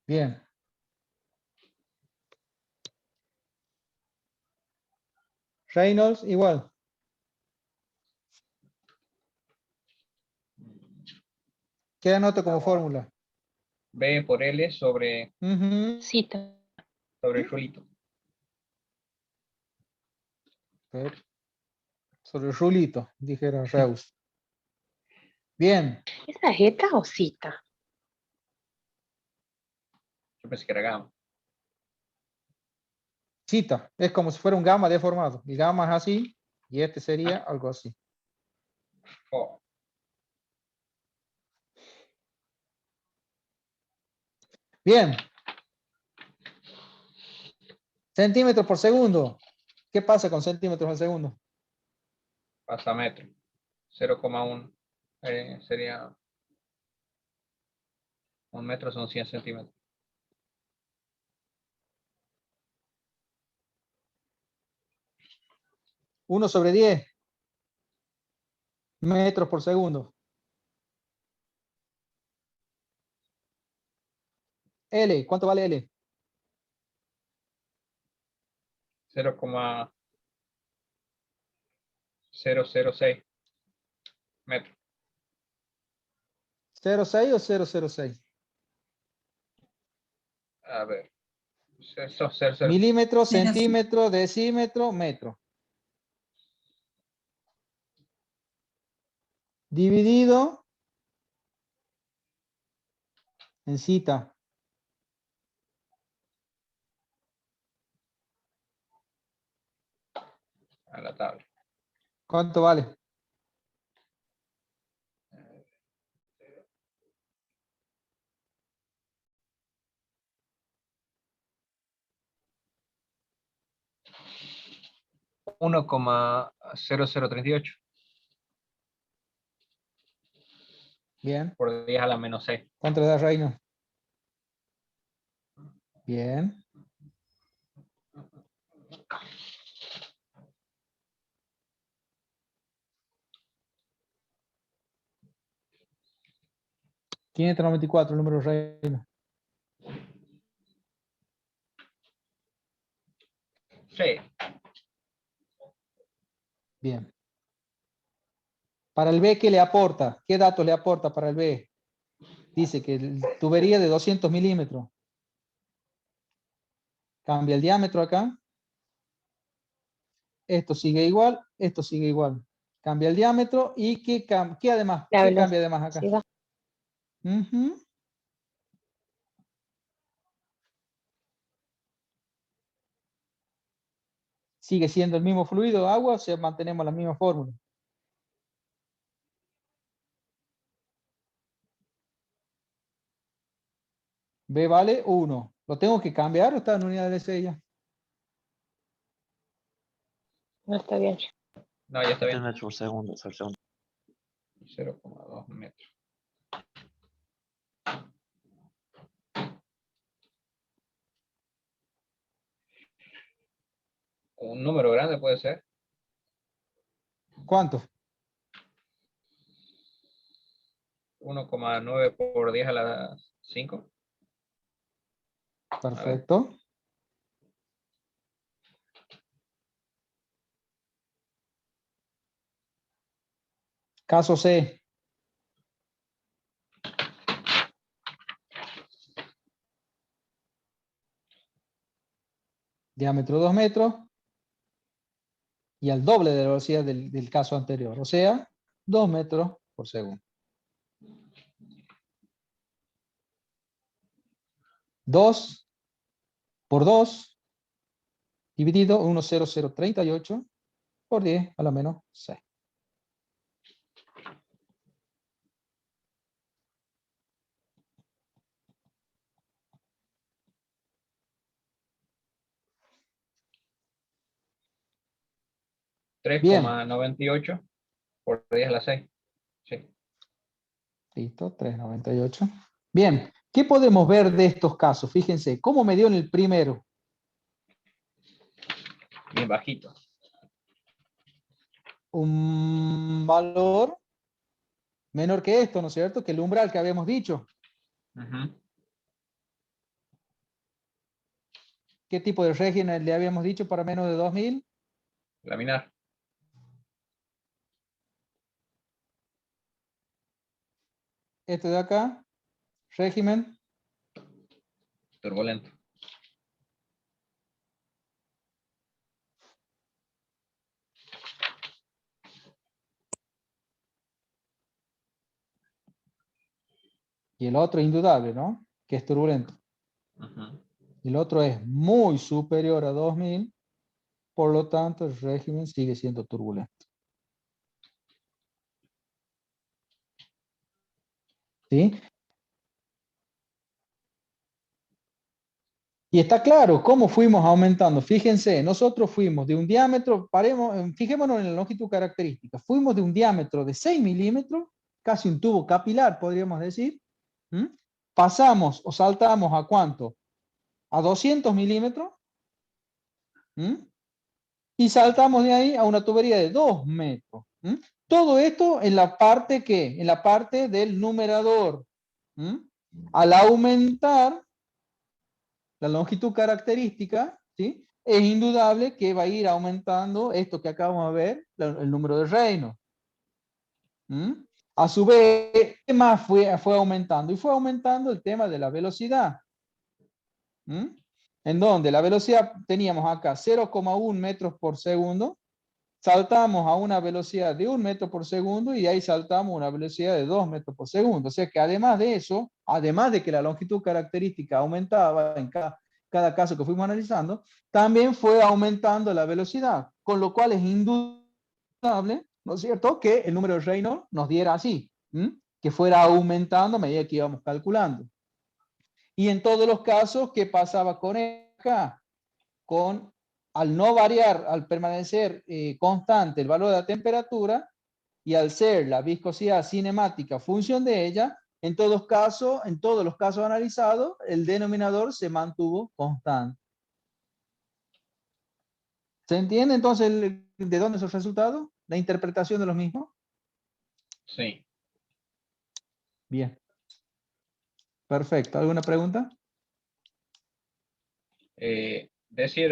Bien. Reynolds igual. ¿Qué anoto como fórmula? B por L sobre Cita. el rulito. Sobre el rulito, dijera Reus. Bien. ¿Es la jeta o cita? Yo pensé que era gamma. Cita, es como si fuera un gamma deformado. El gamma es así y este sería algo así. Oh, Bien. Centímetros por segundo. ¿Qué pasa con centímetros por segundo? pasa a metro. 0,1 sería 1 metro son 100 centímetros. 1/10 metros por segundo. L, ¿cuánto vale L? 0,006 metros. 0,6 o 0,06. A ver. Eso, 0,0. Milímetro, 0,0. centímetro, decímetro, metro. Dividido en cita. A la tabla. ¿Cuánto vale? Uno coma 0038 Bien. por 10 a la menos 6. ¿Cuánto le da Reino? Bien. $594, el número Reino. Sí. Bien. Para el B, ¿qué le aporta? ¿Qué datos le aporta para el B? Dice que tubería de 200 milímetros. Cambia el diámetro acá. Esto sigue igual, esto sigue igual. Cambia el diámetro y ¿qué además? La ¿Qué cambia además acá? velocidad. Ujú. Sigue siendo el mismo fluido, agua, o sea, mantenemos la misma fórmula. B vale 1. ¿Lo tengo que cambiar o está en unidades de sella? No está bien. No, ya está 3 bien. metros por segundo. Es el segundo. 0,2 metros. Un número grande puede ser. ¿Cuánto? 1,9 por 10 a la 5. Perfecto. Caso C. Diámetro 2 metros. Y al doble de la velocidad del caso anterior. O sea, 2 metros por segundo. 2 por 2 dividido 1,0038 por 10 a la menos 6. Bien. 3,98 por 10 a la 6. Sí. Listo, 3,98. Bien, ¿qué podemos ver de estos casos? Fíjense, ¿cómo me dio en el primero? Bien bajito. Un valor menor que esto, ¿no es cierto? Que el umbral que habíamos dicho. ¿Qué tipo de régimen le habíamos dicho para menos de 2000? Laminar. Este de acá, régimen Turbulento. y el otro indudable, ¿no? Que es turbulento. el otro es muy superior a 2000, por lo tanto el régimen sigue siendo turbulento. ¿Sí? Y está claro cómo fuimos aumentando. Fíjense, nosotros fuimos de un diámetro, fijémonos en la longitud característica, fuimos de un diámetro de 6 milímetros, casi un tubo capilar, podríamos decir. Pasamos o saltamos a ¿cuánto? A 200 milímetros. Y saltamos de ahí a una tubería de 2 metros. Todo esto en la parte ¿qué? En la parte del numerador. Al aumentar la longitud característica, ¿sí? Es indudable que va a ir aumentando esto que acabamos de ver, el número de reinos. A su vez, ¿qué más fue aumentando? Y fue aumentando el tema de la velocidad. En donde la velocidad teníamos acá 0,1 metros por segundo, saltamos a una velocidad de 1 metro por segundo y ahí saltamos a una velocidad de 2 metros por segundo. O sea que además de eso, además de que la longitud característica aumentaba en cada caso que fuimos analizando, también fue aumentando la velocidad, con lo cual es indudable, ¿no es cierto?, que el número de Reynolds nos diera así, que fuera aumentando a medida que íbamos calculando. Y en todos los casos, ¿qué pasaba con acá? Al no variar, al permanecer constante el valor de la temperatura y al ser la viscosidad cinemática función de ella, en todos los casos analizados, el denominador se mantuvo constante. ¿Se entiende entonces de dónde es el resultado? ¿La interpretación de los mismos? Sí. Bien. Perfecto. ¿Alguna pregunta? Decir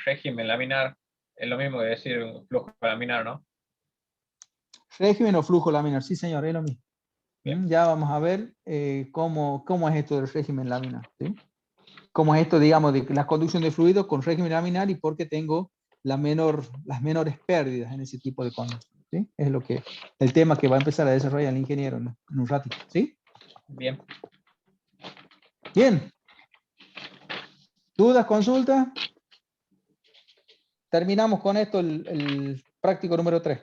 régimen laminar es lo mismo que decir flujo laminar, ¿no? Régimen o flujo laminar, sí señor, es lo mismo. Bien. Ya vamos a ver cómo es esto del régimen laminar. ¿Sí? Cómo es esto, digamos, de la conducción de fluidos con régimen laminar y por qué tengo las menores pérdidas en ese tipo de conducción. ¿Sí? Es el tema que va a empezar a desarrollar el ingeniero en un ratito. ¿Sí? Bien. Bien. ¿Dudas, consultas? Terminamos con esto el práctico número 3.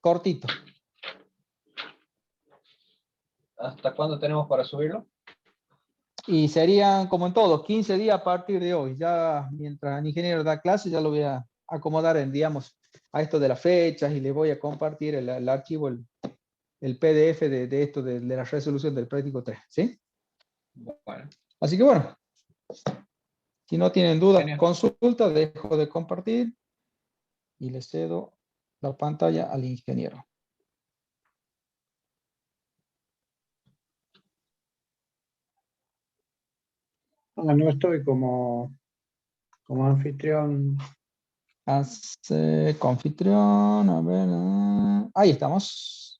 Cortito. ¿Hasta cuándo tenemos para subirlo? Y serían, como en todos, 15 días a partir de hoy. Ya mientras el ingeniero da clase, ya lo voy a acomodar digamos, a esto de las fechas y le voy a compartir el archivo, el PDF de esto, de la resolución del práctico 3. ¿Sí? Bueno. Así que bueno, si no tienen dudas, Genial. consultas, dejo de compartir y le cedo la pantalla al ingeniero. No estoy como anfitrión. Confitrión, a ver, ahí estamos.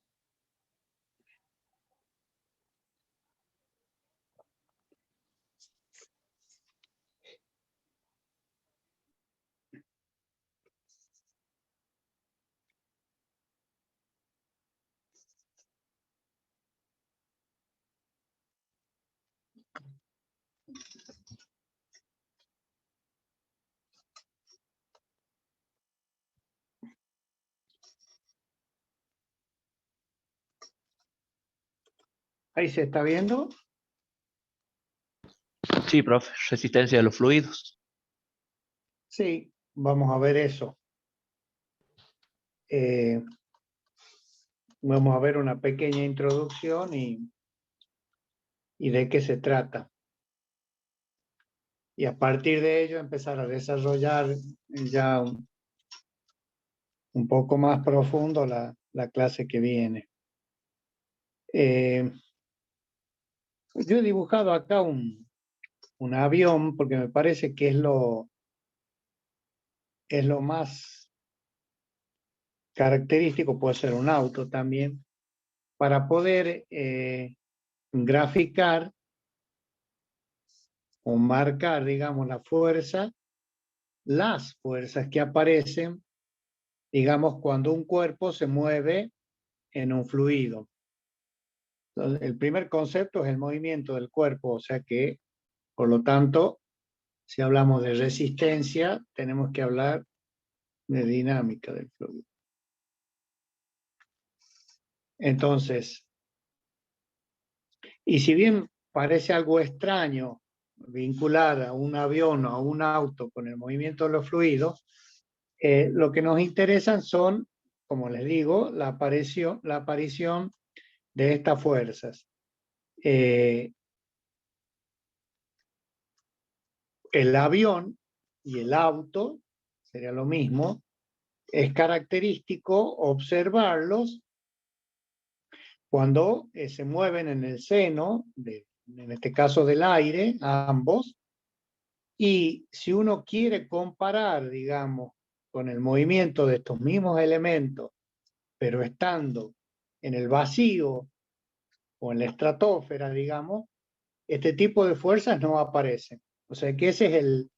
Ahí se está viendo. Sí, profe, resistencia de los fluidos. Sí, vamos a ver eso. Vamos a ver una pequeña introducción y de qué se trata. Y a partir de ello empezar a desarrollar ya un poco más profundo la clase que viene. Yo he dibujado acá un avión porque me parece que es lo más característico, puede ser un auto también, para poder graficar o marcar, digamos, las fuerzas que aparecen, digamos, cuando un cuerpo se mueve en un fluido. Entonces, el primer concepto es el movimiento del cuerpo, o sea que Por lo tanto, si hablamos de resistencia, tenemos que hablar de dinámica del fluido. Entonces, y si bien parece algo extraño vincular a un avión o a un auto con el movimiento de los fluidos, lo que nos interesan son, como les digo, la aparición de estas fuerzas. El avión y el auto, sería lo mismo, es característico observarlos cuando se mueven en el seno, en este caso del aire, ambos, y si uno quiere comparar, digamos, con el movimiento de estos mismos elementos, pero estando en el vacío o en la estratosfera, digamos, este tipo de fuerzas no aparecen. O sea que ese es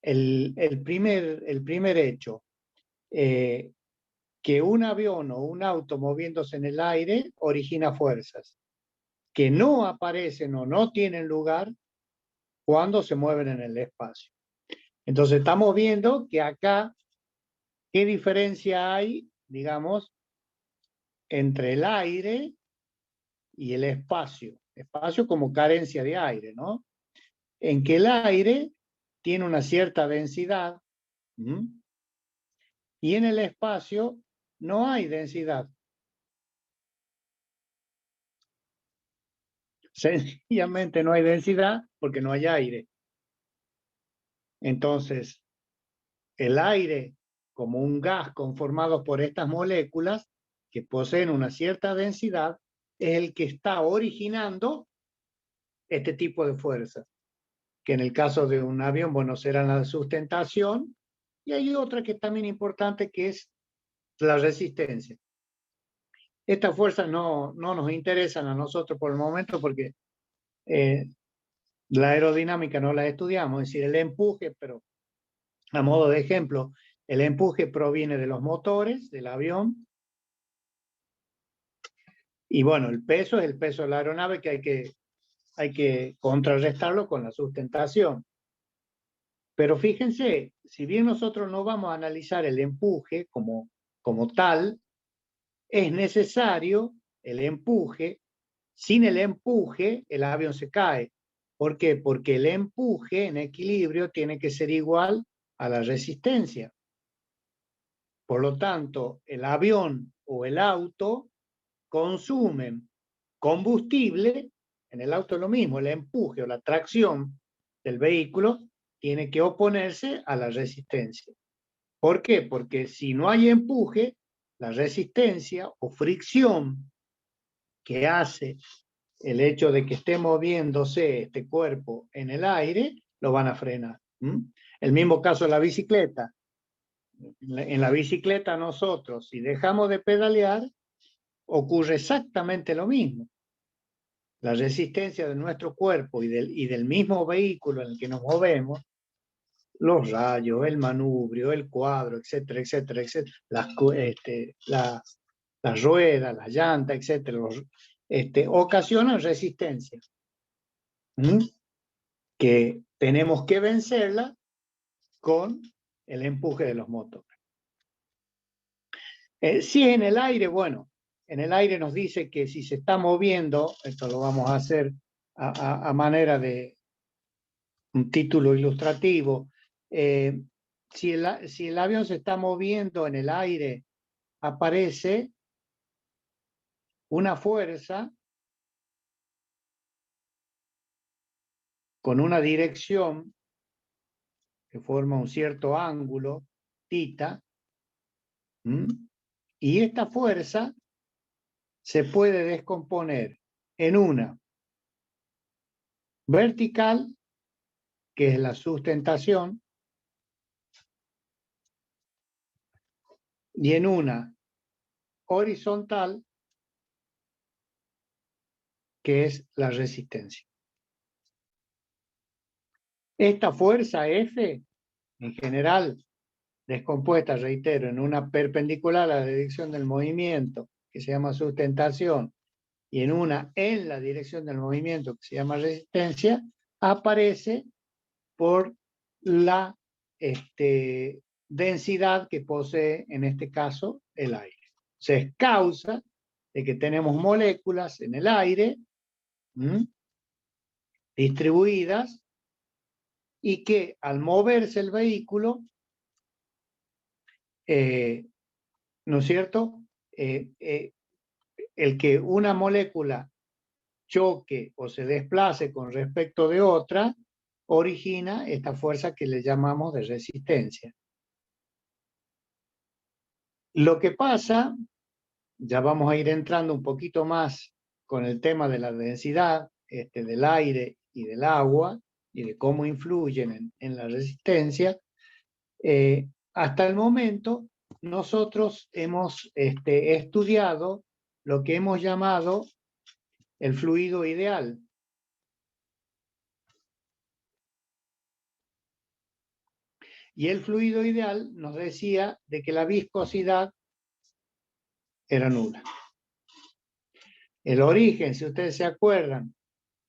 el primer hecho. Que un avión o un auto moviéndose en el aire origina fuerzas que no aparecen o no tienen lugar cuando se mueven en el espacio. Entonces estamos viendo que acá, ¿qué diferencia hay, digamos, entre el aire y el espacio? Espacio como carencia de aire, ¿no? En que el aire tiene una cierta densidad, y en el espacio no hay densidad. Sencillamente no hay densidad porque no hay aire. Entonces, el aire, como un gas conformado por estas moléculas que poseen una cierta densidad, es el que está originando este tipo de fuerzas, que en el caso de un avión, bueno, será la sustentación, y hay otra que es también importante, que es la resistencia. Estas fuerzas no nos interesan a nosotros por el momento porque la aerodinámica no la estudiamos, es decir, el empuje, pero a modo de ejemplo, el empuje proviene de los motores del avión, y bueno, el peso es el peso de la aeronave que hay que contrarrestarlo con la sustentación. Pero fíjense, si bien nosotros no vamos a analizar el empuje como tal, es necesario el empuje. Sin el empuje, el avión se cae. ¿Por qué? Porque el empuje en equilibrio tiene que ser igual a la resistencia. Por lo tanto, el avión o el auto consumen combustible. En el auto es lo mismo, el empuje o la tracción del vehículo tiene que oponerse a la resistencia. ¿Por qué? Porque si no hay empuje, la resistencia o fricción que hace el hecho de que esté moviéndose este cuerpo en el aire, lo van a frenar. El mismo caso de la bicicleta. En la bicicleta nosotros, si dejamos de pedalear, ocurre exactamente lo mismo. La resistencia de nuestro cuerpo y del mismo vehículo en el que nos movemos, los rayos, el manubrio, el cuadro, etcétera, etcétera, etcétera, las ruedas, las llantas, etcétera, ocasionan resistencia, que tenemos que vencerla con el empuje de los motores. Si es en el aire, bueno, en el aire nos dice que si se está moviendo, esto lo vamos a hacer a manera de un título ilustrativo, si el avión se está moviendo en el aire, aparece una fuerza con una dirección que forma un cierto ángulo, θ, y esta fuerza se puede descomponer en una vertical, que es la sustentación, y en una horizontal, que es la resistencia. Esta fuerza F, en general, descompuesta, reitero, en una perpendicular a la dirección del movimiento, que se llama sustentación, y en una en la dirección del movimiento, que se llama resistencia, aparece por la densidad que posee, en este caso, el aire. O sea, es causa de que tenemos moléculas en el aire distribuidas y que al moverse el vehículo, ¿no es cierto? El que una molécula choque o se desplace con respecto de otra, origina esta fuerza que le llamamos de resistencia. Lo que pasa, ya vamos a ir entrando un poquito más con el tema de la densidad del aire y del agua y de cómo influyen en la resistencia. Hasta el momento nosotros hemos estudiado lo que hemos llamado el fluido ideal. Y el fluido ideal nos decía de que la viscosidad era nula. El origen, si ustedes se acuerdan,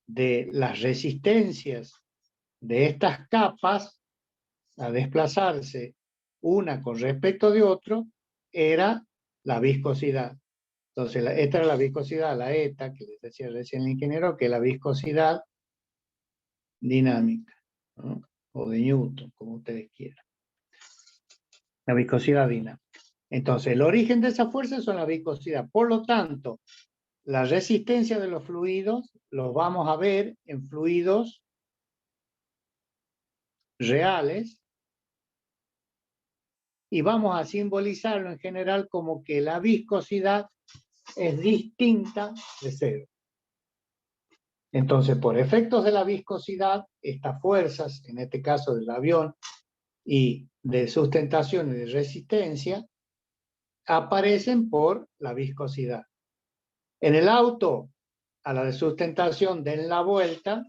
de las resistencias de estas capas a desplazarse una con respecto de otro, era la viscosidad. Entonces, esta era la viscosidad, la eta, que les decía recién el ingeniero, que es la viscosidad dinámica, ¿no? O de Newton, como ustedes quieran. La viscosidad dinámica. Entonces, el origen de esa fuerza son la viscosidad. Por lo tanto, la resistencia de los fluidos los vamos a ver en fluidos reales y vamos a simbolizarlo en general como que la viscosidad es distinta de cero. Entonces, por efectos de la viscosidad, estas fuerzas, en este caso del avión, y de sustentación y de resistencia, aparecen por la viscosidad. En el auto, a la de sustentación den la vuelta,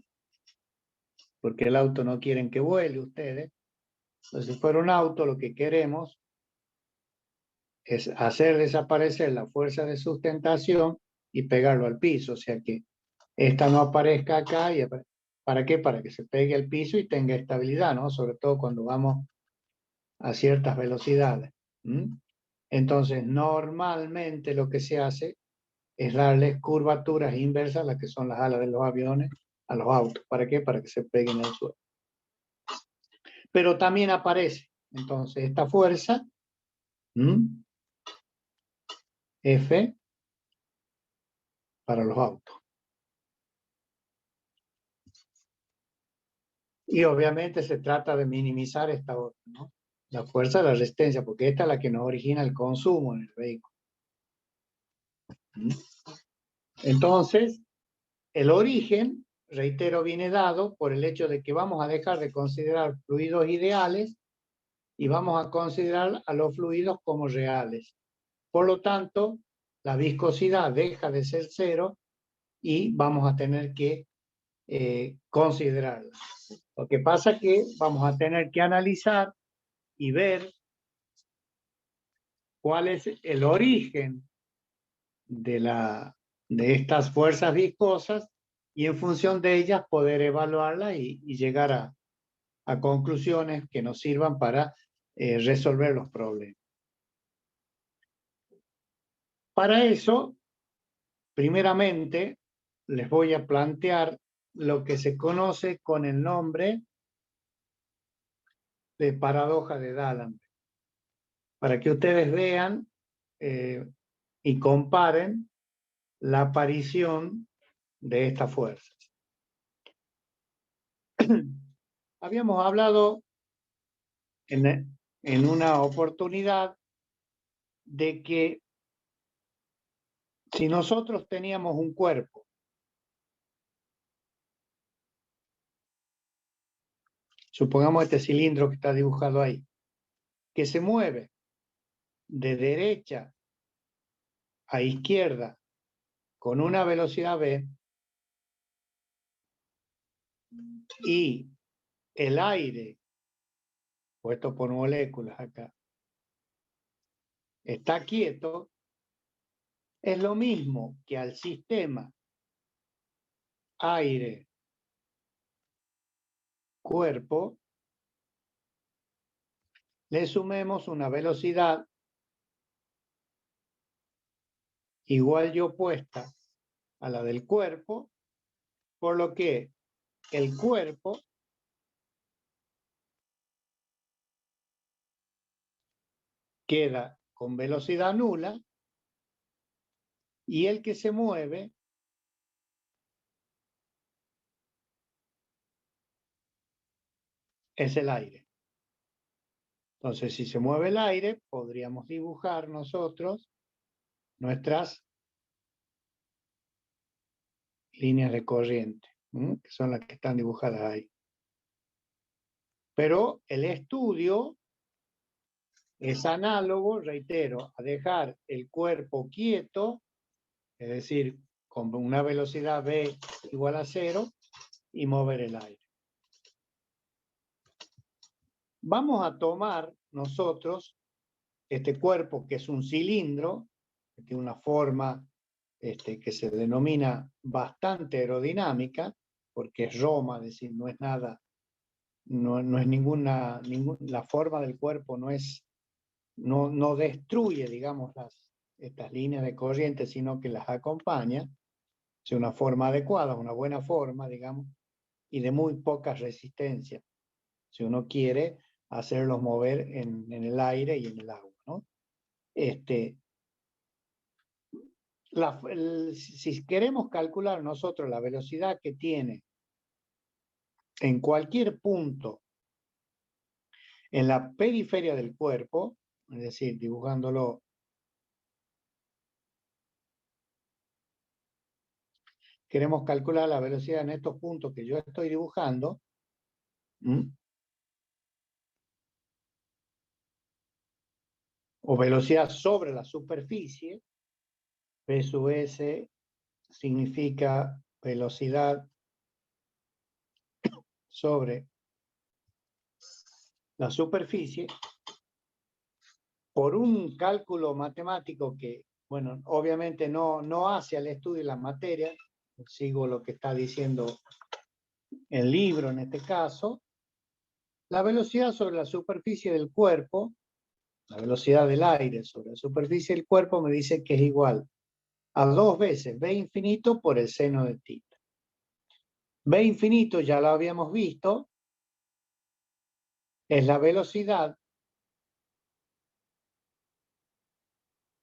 porque el auto no quieren que vuele ustedes. Entonces, si fuera un auto, lo que queremos es hacer desaparecer la fuerza de sustentación y pegarlo al piso, o sea que esta no aparezca acá. ¿Para qué? Para que se pegue al piso y tenga estabilidad, ¿no? Sobre todo cuando vamos a ciertas velocidades. Entonces, normalmente lo que se hace es darles curvaturas inversas, las que son las alas de los aviones, a los autos. ¿Para qué? Para que se peguen al suelo. Pero también aparece, entonces, esta fuerza, F, para los autos. Y obviamente se trata de minimizar esta otra, ¿no? La fuerza de la resistencia, porque esta es la que nos origina el consumo en el vehículo. Entonces, el origen, reitero, viene dado por el hecho de que vamos a dejar de considerar fluidos ideales y vamos a considerar a los fluidos como reales. Por lo tanto, la viscosidad deja de ser cero y vamos a tener que considerarla. Lo que pasa es que vamos a tener que analizar y ver cuál es el origen de estas fuerzas viscosas y en función de ellas poder evaluarlas y llegar a conclusiones que nos sirvan para resolver los problemas. Para eso, primeramente, les voy a plantear lo que se conoce con el nombre de paradoja de D'Alembert, para que ustedes vean y comparen la aparición de estas fuerzas. Habíamos hablado en una oportunidad de que si nosotros teníamos un cuerpo supongamos este cilindro que está dibujado ahí, que se mueve de derecha a izquierda con una velocidad v, y el aire, puesto por moléculas acá, está quieto, es lo mismo que al sistema aire, cuerpo le sumemos una velocidad igual y opuesta a la del cuerpo, por lo que el cuerpo queda con velocidad nula y el que se mueve es el aire. Entonces, si se mueve el aire, podríamos dibujar nosotros nuestras líneas de corriente, que son las que están dibujadas ahí. Pero el estudio es análogo, reitero, a dejar el cuerpo quieto, es decir, con una velocidad v igual a 0, y mover el aire. Vamos a tomar nosotros este cuerpo, que es un cilindro, que tiene una forma que se denomina bastante aerodinámica, porque es Roma, es decir, no es nada, no es la forma del cuerpo no destruye, digamos, estas líneas de corriente, sino que las acompaña. Es una forma adecuada, una buena forma, digamos, y de muy poca resistencia, si uno quiere hacerlos mover en el aire y en el agua, ¿no? Si queremos calcular nosotros la velocidad que tiene en cualquier punto en la periferia del cuerpo, es decir, dibujándolo, queremos calcular la velocidad en estos puntos que yo estoy dibujando, o velocidad sobre la superficie, P sub S significa velocidad sobre la superficie, por un cálculo matemático que, bueno, obviamente no hace al estudio de la materia, sigo lo que está diciendo el libro en este caso, la velocidad sobre la superficie del cuerpo, la velocidad del aire sobre la superficie del cuerpo me dice que es igual a 2 veces B infinito por el seno de θ. B infinito ya lo habíamos visto, es la velocidad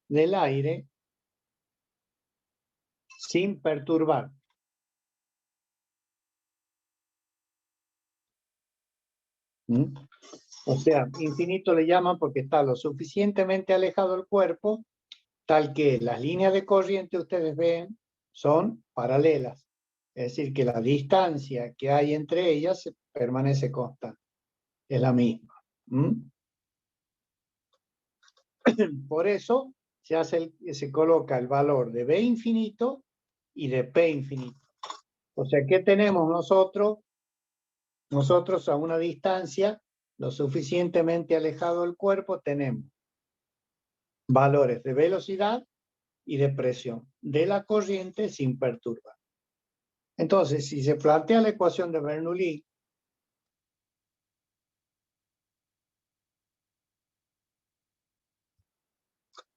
del aire sin perturbar. O sea, infinito le llaman porque está lo suficientemente alejado del cuerpo, tal que las líneas de corriente ustedes ven son paralelas. Es decir, que la distancia que hay entre ellas permanece constante. Es la misma. Por eso se coloca el valor de B infinito y de P infinito. O sea, ¿qué tenemos nosotros? Nosotros a una distancia lo suficientemente alejado del cuerpo tenemos valores de velocidad y de presión de la corriente sin perturbar. Entonces, si se plantea la ecuación de Bernoulli,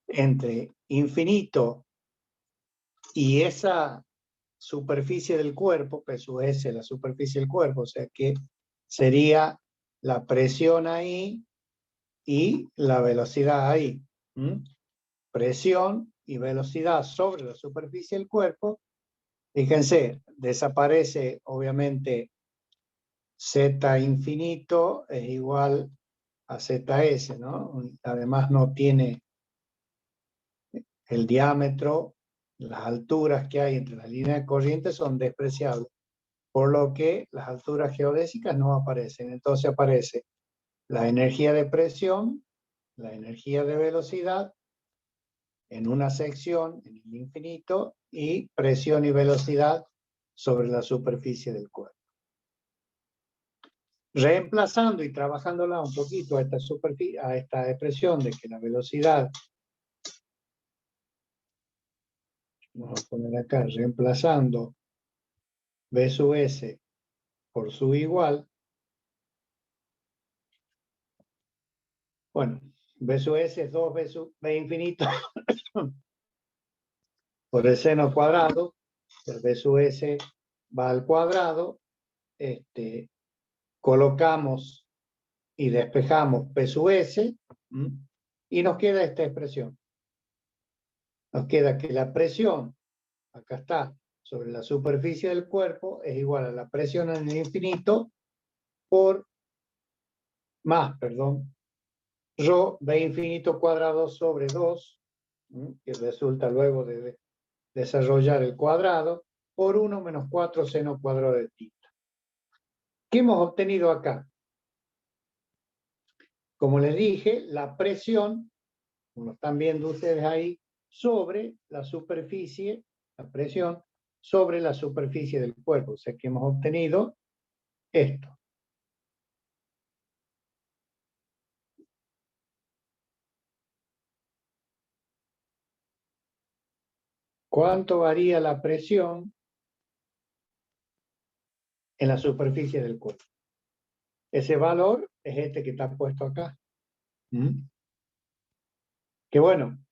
entre infinito y esa superficie del cuerpo, P sub S, la superficie del cuerpo, o sea que sería la presión ahí y la velocidad ahí. Presión y velocidad sobre la superficie del cuerpo. Fíjense, desaparece obviamente Z infinito es igual a ZS, ¿no? Además no tiene el diámetro, las alturas que hay entre las líneas de corriente son despreciables, por lo que las alturas geodésicas no aparecen. Entonces aparece la energía de presión, la energía de velocidad en una sección, en el infinito, y presión y velocidad sobre la superficie del cuerpo. Reemplazando y trabajándola un poquito a esta expresión de que la velocidad, vamos a poner acá, reemplazando B sub S por su igual, Bueno, B sub S es 2 B infinito por el seno cuadrado. El B sub S va al cuadrado. Colocamos y despejamos P sub S. Y nos queda esta expresión. Nos queda que la presión, acá está, sobre la superficie del cuerpo es igual a la presión en el infinito rho B infinito cuadrado sobre 2, que resulta luego de desarrollar el cuadrado, por 1 menos 4 seno cuadrado de tita. ¿Qué hemos obtenido acá? Como les dije, la presión, como lo están viendo ustedes ahí, sobre la superficie, la presión sobre la superficie del cuerpo. O sea que hemos obtenido esto. ¿Cuánto varía la presión en la superficie del cuerpo? Ese valor es este que está puesto acá. Que bueno,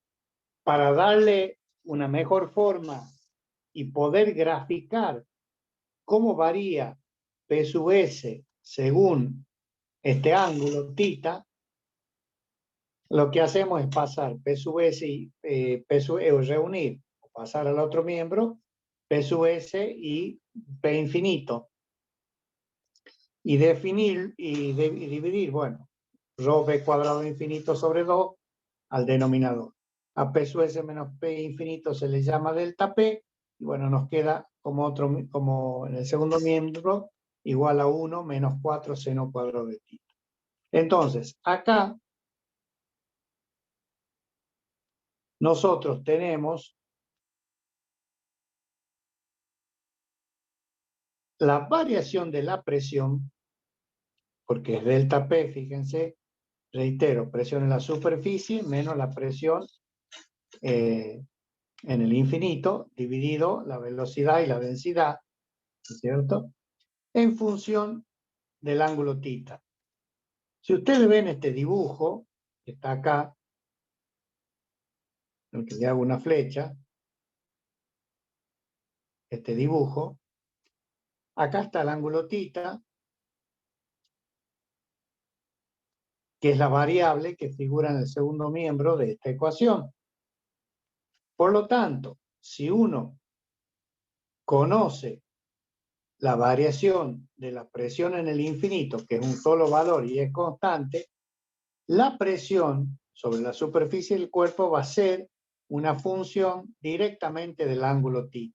para darle una mejor forma y poder graficar cómo varía P sub S según este ángulo θ, lo que hacemos es pasar P sub S y reunir, pasar al otro miembro, P sub S y P infinito. Y definir y dividir, bueno, rho B cuadrado infinito sobre 2 al denominador. A P sub S menos P infinito se le llama delta P, y bueno, nos queda como en el segundo miembro, igual a 1 menos 4 seno cuadrado de θ. Entonces, acá nosotros tenemos la variación de la presión, porque es delta P, fíjense, reitero, presión en la superficie menos la presión en el infinito, dividido la velocidad y la densidad, ¿cierto? En función del ángulo θ. Si ustedes ven este dibujo, que está acá, en el que le hago una flecha, este dibujo, acá está el ángulo θ, que es la variable que figura en el segundo miembro de esta ecuación. Por lo tanto, si uno conoce la variación de la presión en el infinito, que es un solo valor y es constante, la presión sobre la superficie del cuerpo va a ser una función directamente del ángulo θ.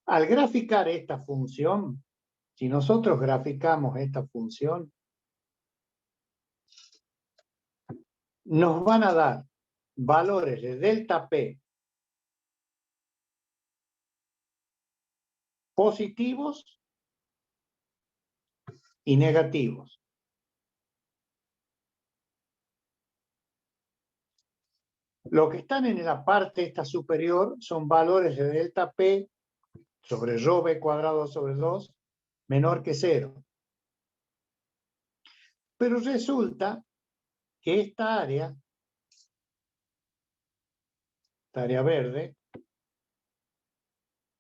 Al graficar esta función, si nosotros graficamos esta función, nos van a dar valores de delta P positivos y negativos. Lo que están en la parte esta superior son valores de delta P sobre rho B cuadrado sobre 2 menor que 0. Pero resulta que esta área verde,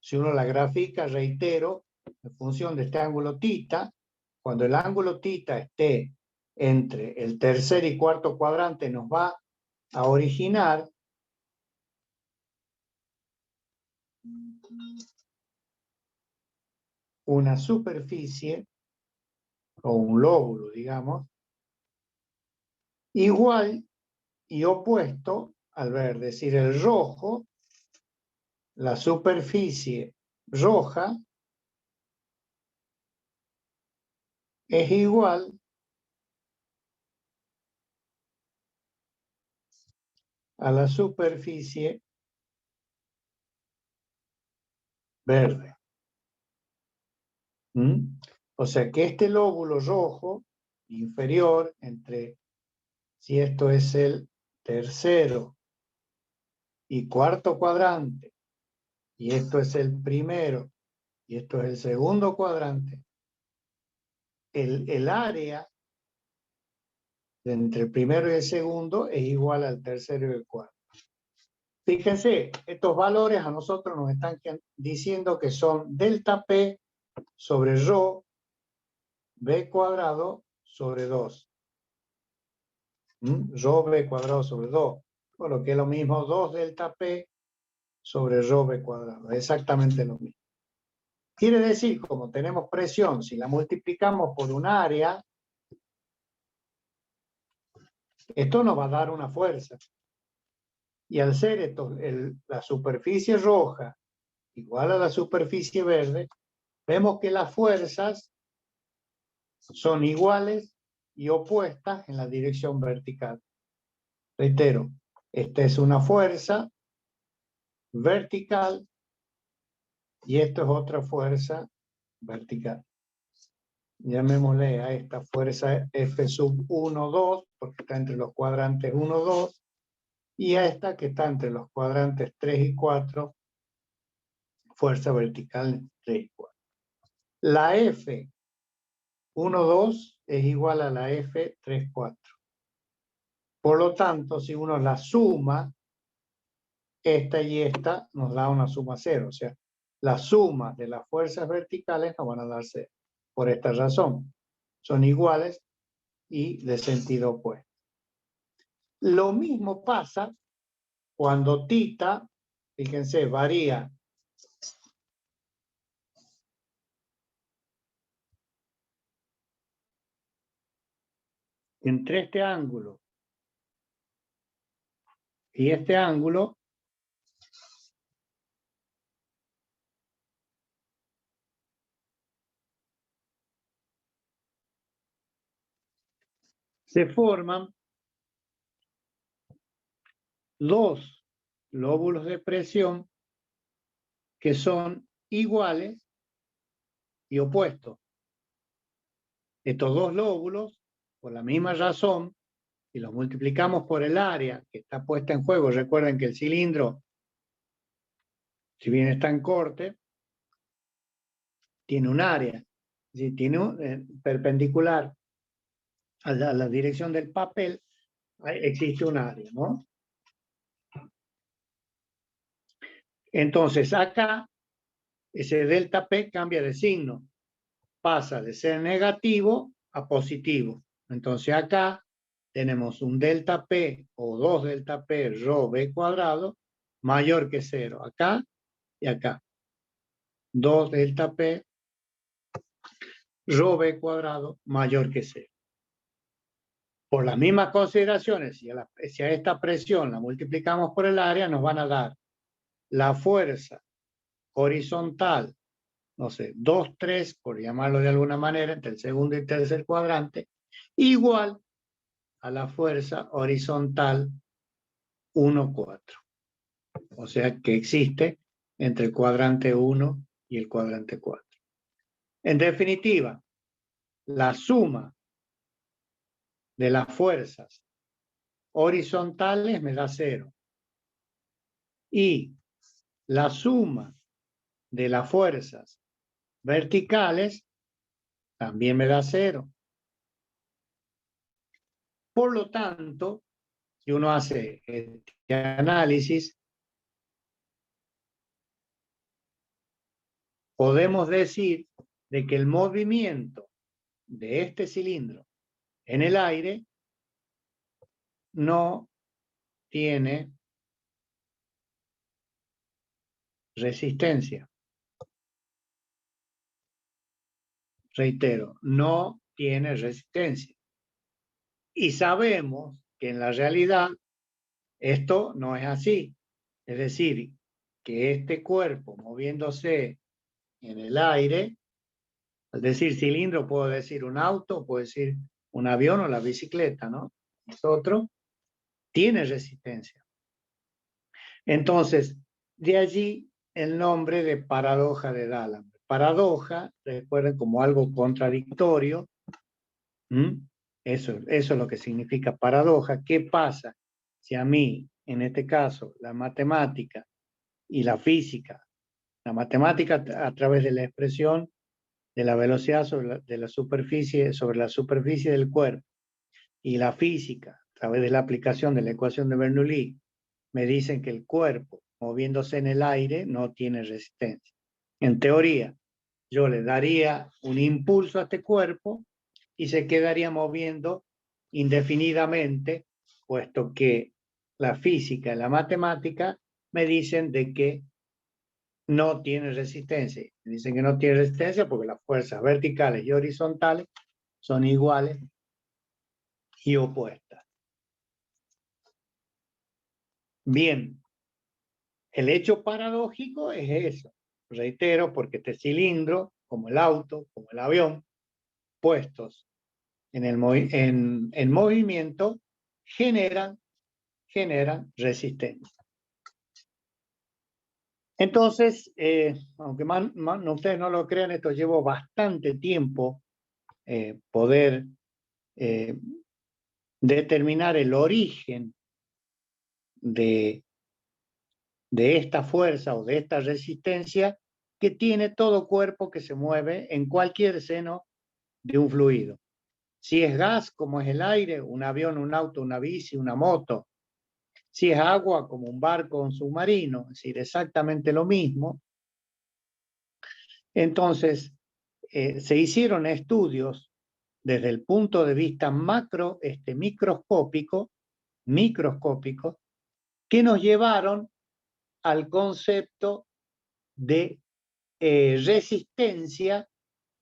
si uno la grafica, reitero, en función de este ángulo θ, cuando el ángulo θ esté entre el tercer y cuarto cuadrante, nos va a originar una superficie o un lóbulo, digamos, igual y opuesto al verde, es decir, el rojo, la superficie roja es igual a la superficie verde. O sea que este lóbulo rojo inferior, si esto es el tercero y cuarto cuadrante, y esto es el primero, y esto es el segundo cuadrante, el área entre el primero y el segundo es igual al tercero y el cuarto. Fíjense, estos valores a nosotros nos están diciendo que son delta P sobre rho B cuadrado sobre 2. Rho B cuadrado sobre 2. Bueno, que es lo mismo 2 delta P sobre rho B cuadrado. Exactamente lo mismo. Quiere decir, como tenemos presión, si la multiplicamos por un área, esto nos va a dar una fuerza. Y al ser esto, la superficie roja igual a la superficie verde, vemos que las fuerzas son iguales y opuestas en la dirección vertical. Reitero, esta es una fuerza vertical y esto es otra fuerza vertical. Llamémosle a esta fuerza F sub 1, 2, porque está entre los cuadrantes 1, 2, y a esta que está entre los cuadrantes 3 y 4, fuerza vertical 3 y 4. La F 1, 2 es igual a la F 3, 4. Por lo tanto, si uno la suma, esta y esta nos da una suma 0. O sea, la suma de las fuerzas verticales nos van a dar 0. Por esta razón, son iguales y de sentido opuesto. Lo mismo pasa cuando θ, fíjense, varía entre este ángulo y este ángulo. Se forman dos lóbulos de presión que son iguales y opuestos. Estos dos lóbulos, por la misma razón, si los multiplicamos por el área que está puesta en juego, recuerden que el cilindro, si bien está en corte, tiene un área, si tiene un, perpendicular a la dirección del papel, existe un área, ¿no? Entonces acá, ese delta P cambia de signo, pasa de ser negativo a positivo. Entonces acá tenemos un delta P o 2 delta P rho B cuadrado mayor que 0. Acá y acá. 2 delta P rho B cuadrado mayor que 0. Por las mismas consideraciones, si a esta presión la multiplicamos por el área, nos van a dar la fuerza horizontal, no sé, 2, 3, por llamarlo de alguna manera, entre el segundo y tercer cuadrante, igual a la fuerza horizontal 1, 4. O sea que existe entre el cuadrante 1 y el cuadrante 4. En definitiva, la suma de las fuerzas horizontales me da 0. Y la suma de las fuerzas verticales también me da 0. Por lo tanto, si uno hace este análisis, podemos decir de que el movimiento de este cilindro en el aire no tiene resistencia. Reitero, no tiene resistencia. Y sabemos que en la realidad esto no es así. Es decir, que este cuerpo moviéndose en el aire, al decir cilindro puedo decir un auto, puedo decir un avión o la bicicleta, ¿no? Nosotros tiene resistencia. Entonces, de allí el nombre de paradoja de D'Alembert. Paradoja, recuerden, como algo contradictorio. Eso es lo que significa paradoja. ¿Qué pasa si a mí, en este caso, la matemática y la física, la matemática a través de la expresión de la velocidad sobre la superficie del cuerpo, y la física, a través de la aplicación de la ecuación de Bernoulli, me dicen que el cuerpo moviéndose en el aire no tiene resistencia. En teoría, yo le daría un impulso a este cuerpo y se quedaría moviendo indefinidamente, puesto que la física y la matemática me dicen de que no tiene resistencia. Me dicen que no tiene resistencia porque las fuerzas verticales y horizontales son iguales y opuestas. Bien, el hecho paradójico es eso. Reitero, porque este cilindro, como el auto, como el avión, puestos en movimiento, generan resistencia. Entonces, aunque ustedes no lo crean, esto llevó bastante tiempo poder determinar el origen de esta fuerza o de esta resistencia que tiene todo cuerpo que se mueve en cualquier seno de un fluido. Si es gas, como es el aire, un avión, un auto, una bici, una moto. Si es agua, como un barco o un submarino, es decir, exactamente lo mismo. Entonces, se hicieron estudios desde el punto de vista microscópico, que nos llevaron al concepto de resistencia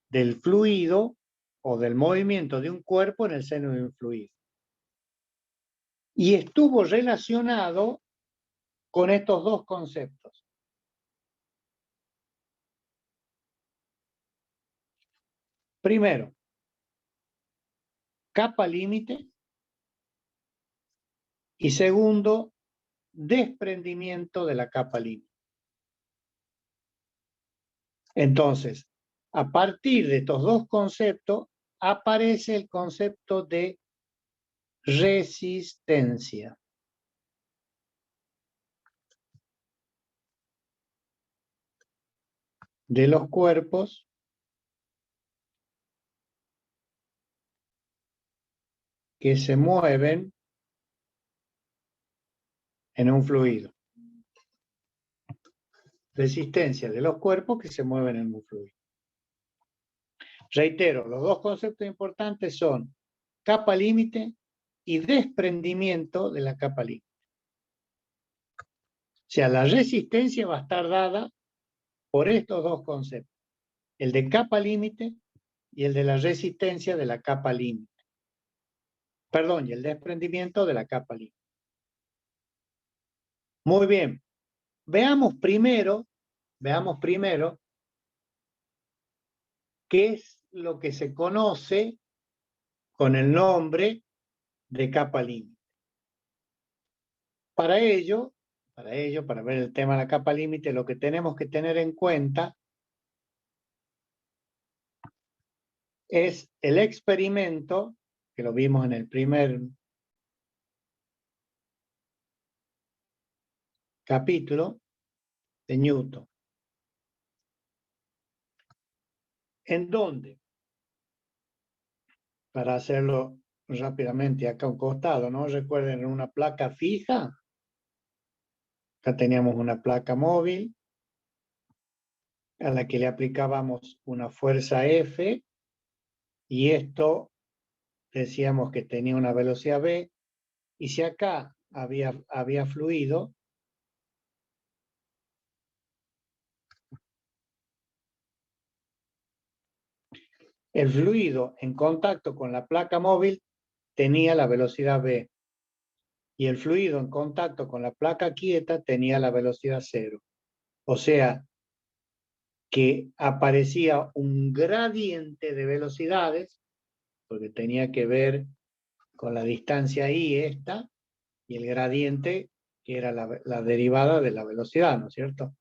del fluido o del movimiento de un cuerpo en el seno de un fluido. Y estuvo relacionado con estos dos conceptos. Primero, capa límite, y segundo, desprendimiento de la capa límite. Entonces, a partir de estos dos conceptos, aparece el concepto de resistencia. De los cuerpos que se mueven en un fluido. Resistencia de los cuerpos que se mueven en un fluido. Reitero, los dos conceptos importantes son capa límite y desprendimiento de la capa límite. O sea, la resistencia va a estar dada por estos dos conceptos, el de capa límite y el de la resistencia de la capa límite. Perdón, y el desprendimiento de la capa límite. Muy bien. Veamos primero qué es lo que se conoce con el nombre de capa límite. Para ello, para ver el tema de la capa límite, lo que tenemos que tener en cuenta es el experimento, que lo vimos en el primer capítulo de Newton. ¿En dónde? Para hacerlo rápidamente acá a un costado, ¿no? Recuerden, en una placa fija. Acá teníamos una placa móvil a la que le aplicábamos una fuerza F y esto decíamos que tenía una velocidad V, y si acá había fluido, el fluido en contacto con la placa móvil tenía la velocidad V y el fluido en contacto con la placa quieta tenía la velocidad 0. O sea, que aparecía un gradiente de velocidades, porque tenía que ver con la distancia I esta, y el gradiente que era la derivada de la velocidad, ¿no es cierto?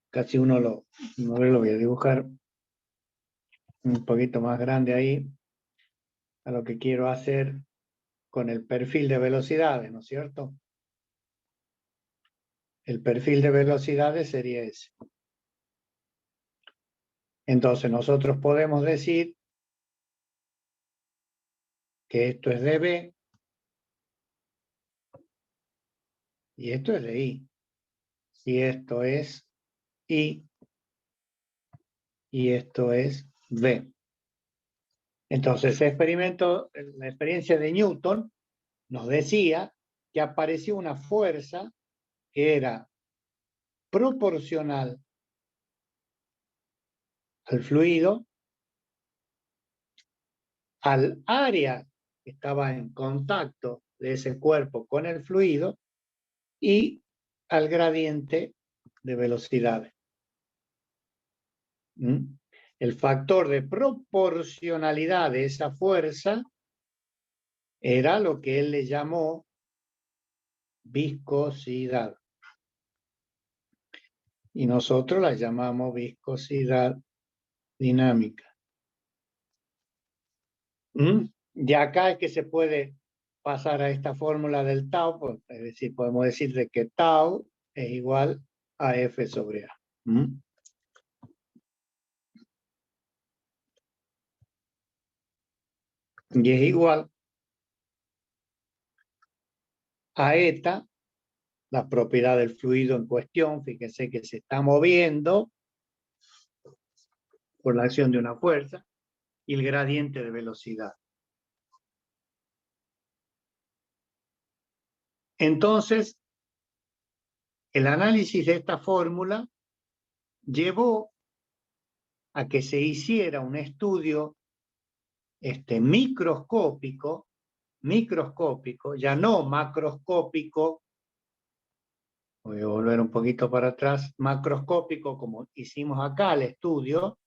Casi no lo voy a dibujar un poquito más grande ahí, a lo que quiero hacer con el perfil de velocidades, ¿no es cierto? El perfil de velocidades sería ese. Entonces nosotros podemos decir que esto es de B y esto es de I. Si esto es I y esto es V. Entonces, ese experimento, la experiencia de Newton nos decía que apareció una fuerza que era proporcional al fluido, al área que estaba en contacto de ese cuerpo con el fluido y al gradiente de velocidades. El factor de proporcionalidad de esa fuerza era lo que él le llamó viscosidad. Y nosotros la llamamos viscosidad dinámica. Y acá es que se puede pasar a esta fórmula del tau, pues, es decir, podemos decir de que tau es igual a F sobre A. Y es igual a eta, la propiedad del fluido en cuestión. Fíjense que se está moviendo por la acción de una fuerza, y el gradiente de velocidad. Entonces, el análisis de esta fórmula llevó a que se hiciera un estudio microscópico, ya no macroscópico. Voy a volver un poquito para atrás, macroscópico, como hicimos acá el estudio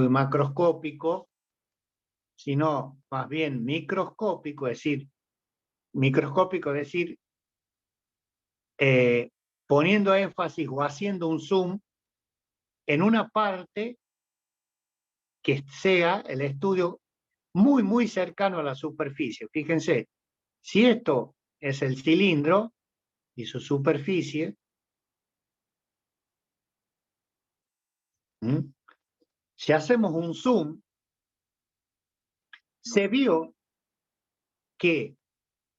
macroscópico, sino más bien microscópico, es decir, poniendo énfasis o haciendo un zoom en una parte que sea el estudio muy, muy cercano a la superficie. Fíjense, si esto es el cilindro y su superficie, si hacemos un zoom, se vio que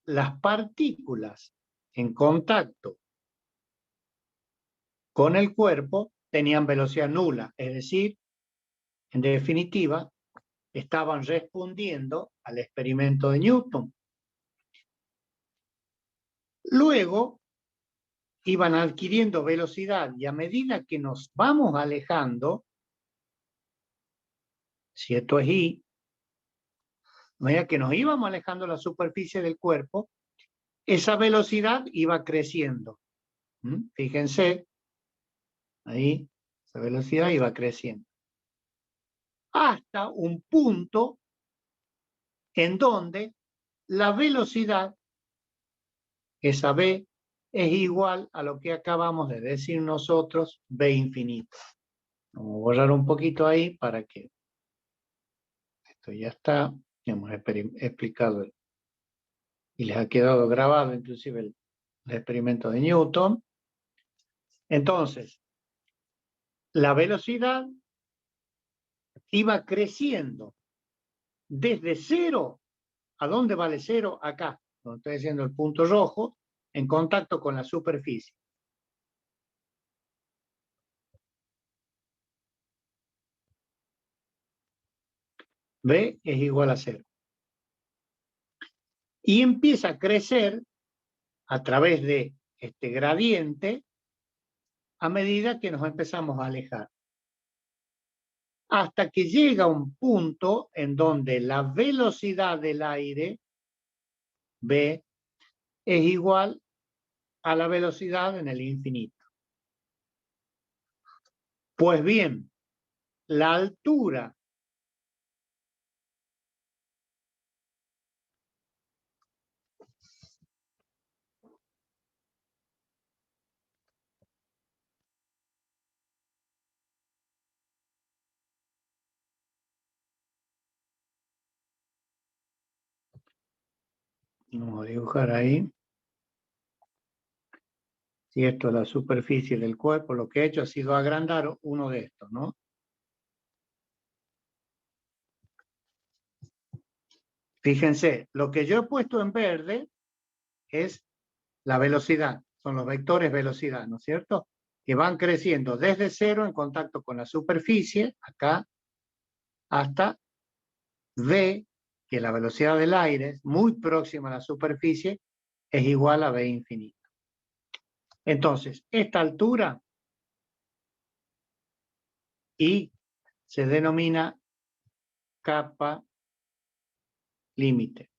las partículas en contacto con el cuerpo tenían velocidad nula, es decir, en definitiva, estaban respondiendo al experimento de Newton. Luego, iban adquiriendo velocidad y a medida que nos vamos alejando, si esto es I, a medida que nos íbamos alejando de la superficie del cuerpo, esa velocidad iba creciendo. Fíjense, ahí, esa velocidad iba creciendo. Hasta un punto en donde la velocidad, esa B, es igual a lo que acabamos de decir nosotros, B infinito. Vamos a borrar un poquito ahí para que esto ya está, hemos explicado y les ha quedado grabado inclusive el experimento de Newton. Entonces, la velocidad iba creciendo desde cero. ¿A dónde vale cero? Acá, donde estoy haciendo el punto rojo, en contacto con la superficie. B es igual a cero. Y empieza a crecer a través de este gradiente a medida que nos empezamos a alejar. Hasta que llega un punto en donde la velocidad del aire, B, es igual a la velocidad en el infinito. Pues bien, la altura vamos a dibujar ahí. Si esto es la superficie del cuerpo, lo que he hecho ha sido agrandar uno de estos, ¿no? Fíjense, lo que yo he puesto en verde es la velocidad, son los vectores velocidad, ¿no es cierto? Que van creciendo desde cero en contacto con la superficie, acá, hasta V, que la velocidad del aire es muy próxima a la superficie, es igual a V infinito. Entonces, esta altura I se denomina capa límite.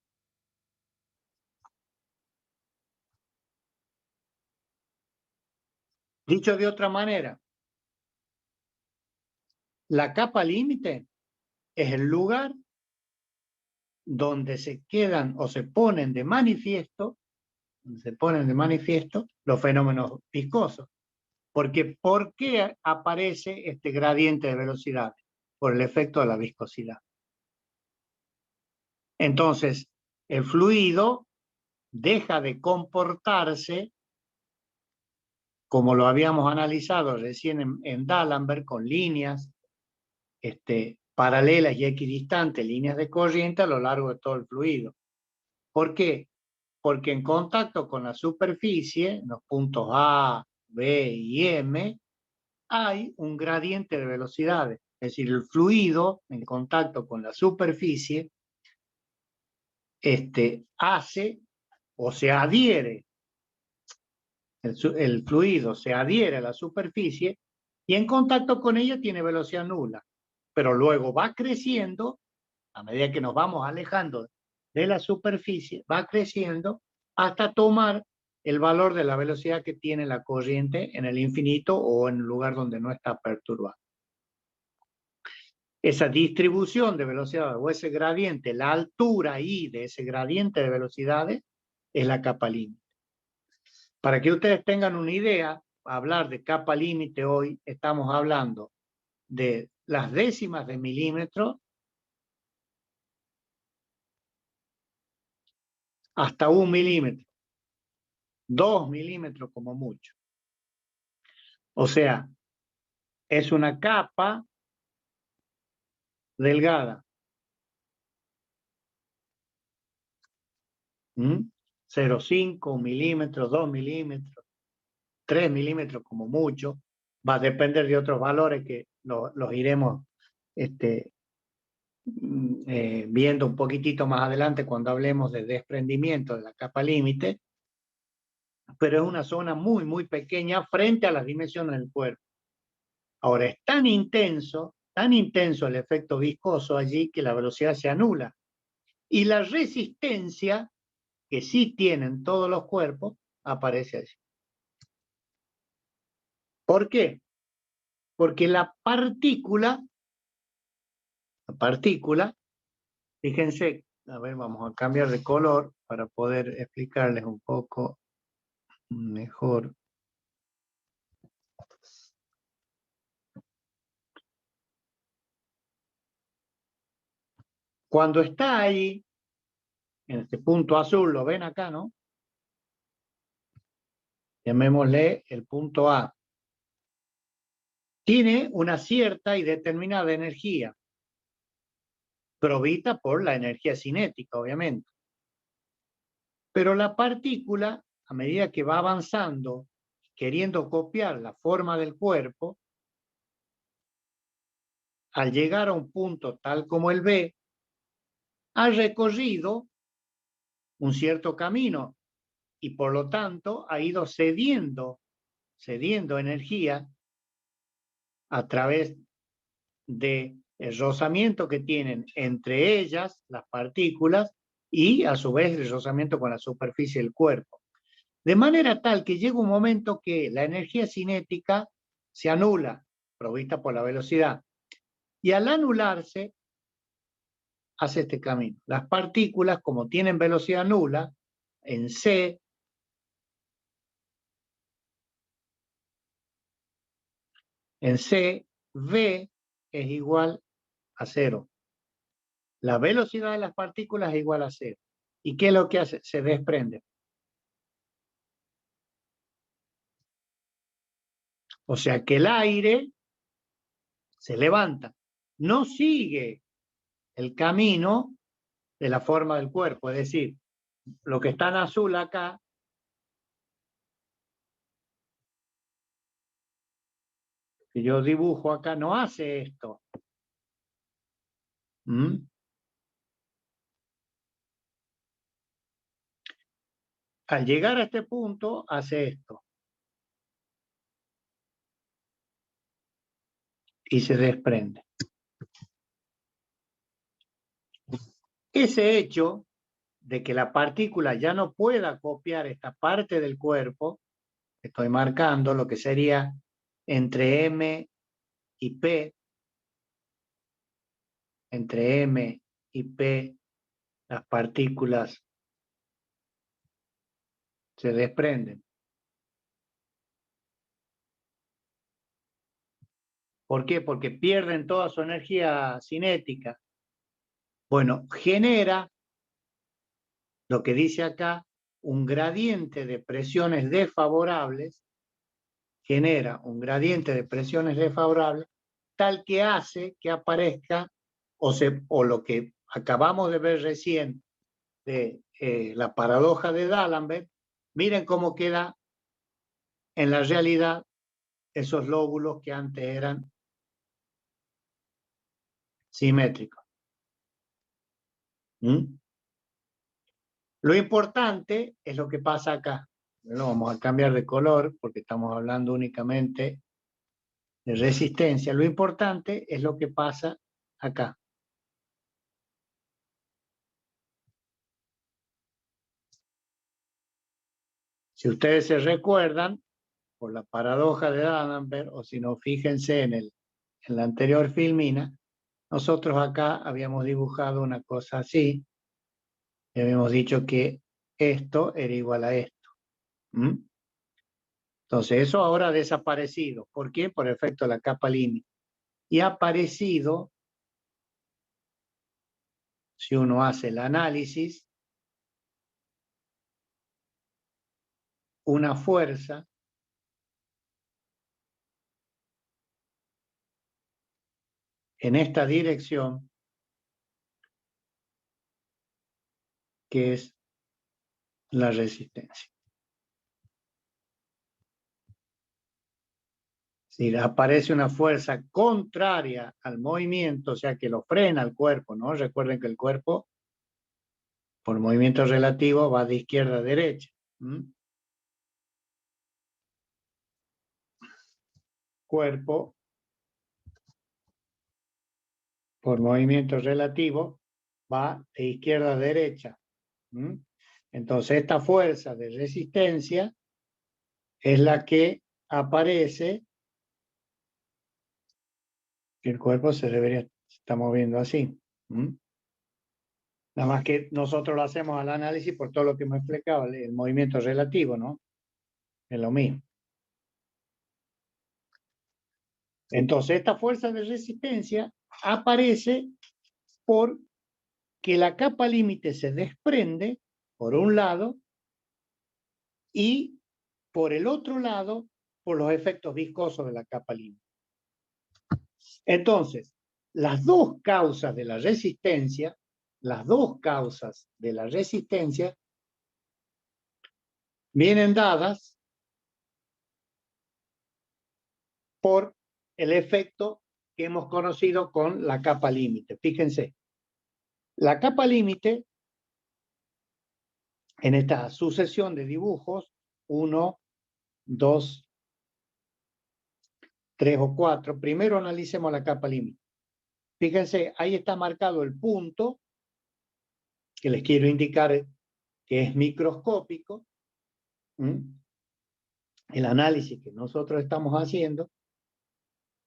Dicho de otra manera, la capa límite es el lugar donde se quedan o se ponen de manifiesto los fenómenos viscosos. Porque, ¿por qué aparece este gradiente de velocidad? Por el efecto de la viscosidad. Entonces, el fluido deja de comportarse como lo habíamos analizado recién en D'Alembert, con líneas paralelas y equidistantes, líneas de corriente a lo largo de todo el fluido. ¿Por qué? Porque en contacto con la superficie, en los puntos A, B y M, hay un gradiente de velocidades. Es decir, el fluido en contacto con la superficie hace o se adhiere, el fluido se adhiere a la superficie y en contacto con ella tiene velocidad nula. Pero luego va creciendo, a medida que nos vamos alejando de la superficie, va creciendo hasta tomar el valor de la velocidad que tiene la corriente en el infinito o en el lugar donde no está perturbada. Esa distribución de velocidad o ese gradiente, la altura I de ese gradiente de velocidades es la capa límite. Para que ustedes tengan una idea, hablar de capa límite hoy, estamos hablando de las décimas de milímetro hasta 1 milímetro, 2 milímetros como mucho. O sea, es una capa delgada. 0,5 milímetros, 2 milímetros, 3 milímetros como mucho. Va a depender de otros valores que los iremos viendo un poquitito más adelante cuando hablemos de desprendimiento de la capa límite, pero es una zona muy, muy pequeña frente a las dimensiones del cuerpo. Ahora, es tan intenso el efecto viscoso allí que la velocidad se anula. Y la resistencia, que sí tienen todos los cuerpos, aparece allí. ¿Por qué? Porque la partícula, fíjense, a ver, vamos a cambiar de color para poder explicarles un poco mejor. Cuando está ahí, en este punto azul, lo ven acá, ¿no? Llamémosle el punto A. Tiene una cierta y determinada energía, provista por la energía cinética, obviamente. Pero la partícula, a medida que va avanzando, queriendo copiar la forma del cuerpo, al llegar a un punto tal como el B, ha recorrido un cierto camino y por lo tanto ha ido cediendo energía a través del rozamiento que tienen entre ellas, las partículas, y a su vez el rozamiento con la superficie del cuerpo. De manera tal que llega un momento que la energía cinética se anula, provista por la velocidad, y al anularse, hace este camino. Las partículas, como tienen velocidad nula, en C, V es igual a 0. La velocidad de las partículas es igual a 0. ¿Y qué es lo que hace? Se desprende. O sea que el aire se levanta. No sigue el camino de la forma del cuerpo. Es decir, lo que está en azul acá que yo dibujo acá no hace esto. ¿Mm? Al llegar a este punto, hace esto. Y se desprende. Ese hecho de que la partícula ya no pueda copiar esta parte del cuerpo, estoy marcando lo que sería entre M y P, entre M y P, las partículas se desprenden. ¿Por qué? Porque pierden toda su energía cinética. Bueno, genera lo que dice acá, un gradiente de presiones desfavorables, genera un gradiente de presiones desfavorables, tal que hace que aparezca, o lo que acabamos de ver recién de la paradoja de D'Alembert, miren cómo queda en la realidad esos lóbulos que antes eran simétricos. ¿Mm? Lo importante es lo que pasa acá. Bueno, vamos a cambiar de color porque estamos hablando únicamente de resistencia. Lo importante es lo que pasa acá. Si ustedes se recuerdan, por la paradoja de D'Alembert, o si no, fíjense en la anterior filmina, nosotros acá habíamos dibujado una cosa así, y habíamos dicho que esto era igual a esto. ¿Mm? Entonces, eso ahora ha desaparecido. ¿Por qué? Por efecto de la capa límite. Y ha aparecido, si uno hace el análisis, una fuerza en esta dirección, que es la resistencia. Si aparece una fuerza contraria al movimiento, o sea que lo frena el cuerpo, ¿no? Recuerden que el cuerpo, por movimiento relativo, va de izquierda a derecha. ¿Mm? Cuerpo, por movimiento relativo, va de izquierda a derecha. ¿Mm? Entonces, esta fuerza de resistencia es la que aparece, que el cuerpo se está moviendo así. ¿Mm? Nada más que nosotros lo hacemos al análisis por todo lo que hemos explicado, el movimiento relativo, ¿no? Es lo mismo. Entonces, esta fuerza de resistencia aparece porque la capa límite se desprende, por un lado, y por el otro lado, por los efectos viscosos de la capa límite. Entonces, las dos causas de la resistencia vienen dadas por el efecto que hemos conocido con la capa límite. Fíjense, la capa límite, en esta sucesión de dibujos, 1, 2, 3 o 4, primero analicemos la capa límite. Fíjense, ahí está marcado el punto, que les quiero indicar que es microscópico. El análisis que nosotros estamos haciendo,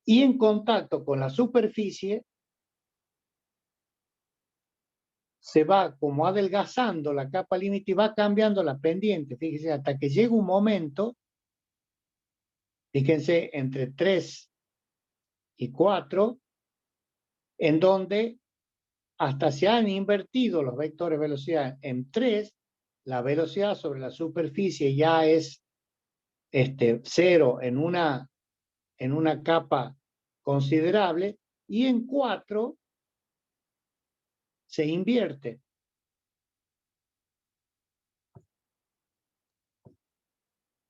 y en contacto con la superficie se va como adelgazando la capa límite y va cambiando la pendiente. Fíjense, hasta que llega un momento, fíjense, entre 3 y 4, en donde hasta se han invertido los vectores de velocidad. En 3, la velocidad sobre la superficie ya es 0 en una capa considerable, y en 4 se invierte.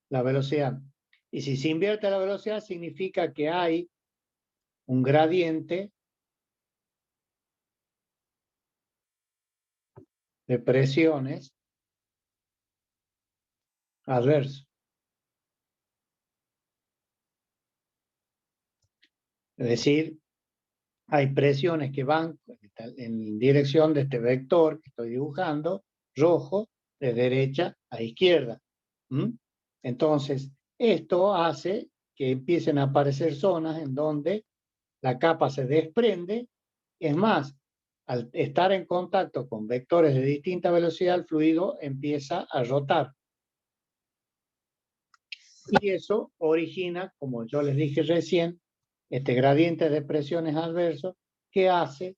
la velocidad. Y si se invierte la velocidad, significa que hay un gradiente de presiones adverso. Es decir, hay presiones que van en dirección de este vector que estoy dibujando, rojo, de derecha a izquierda. Entonces, esto hace que empiecen a aparecer zonas en donde la capa se desprende. Es más, al estar en contacto con vectores de distinta velocidad, el fluido empieza a rotar. Y eso origina, como yo les dije recién, este gradiente de presiones adverso que hace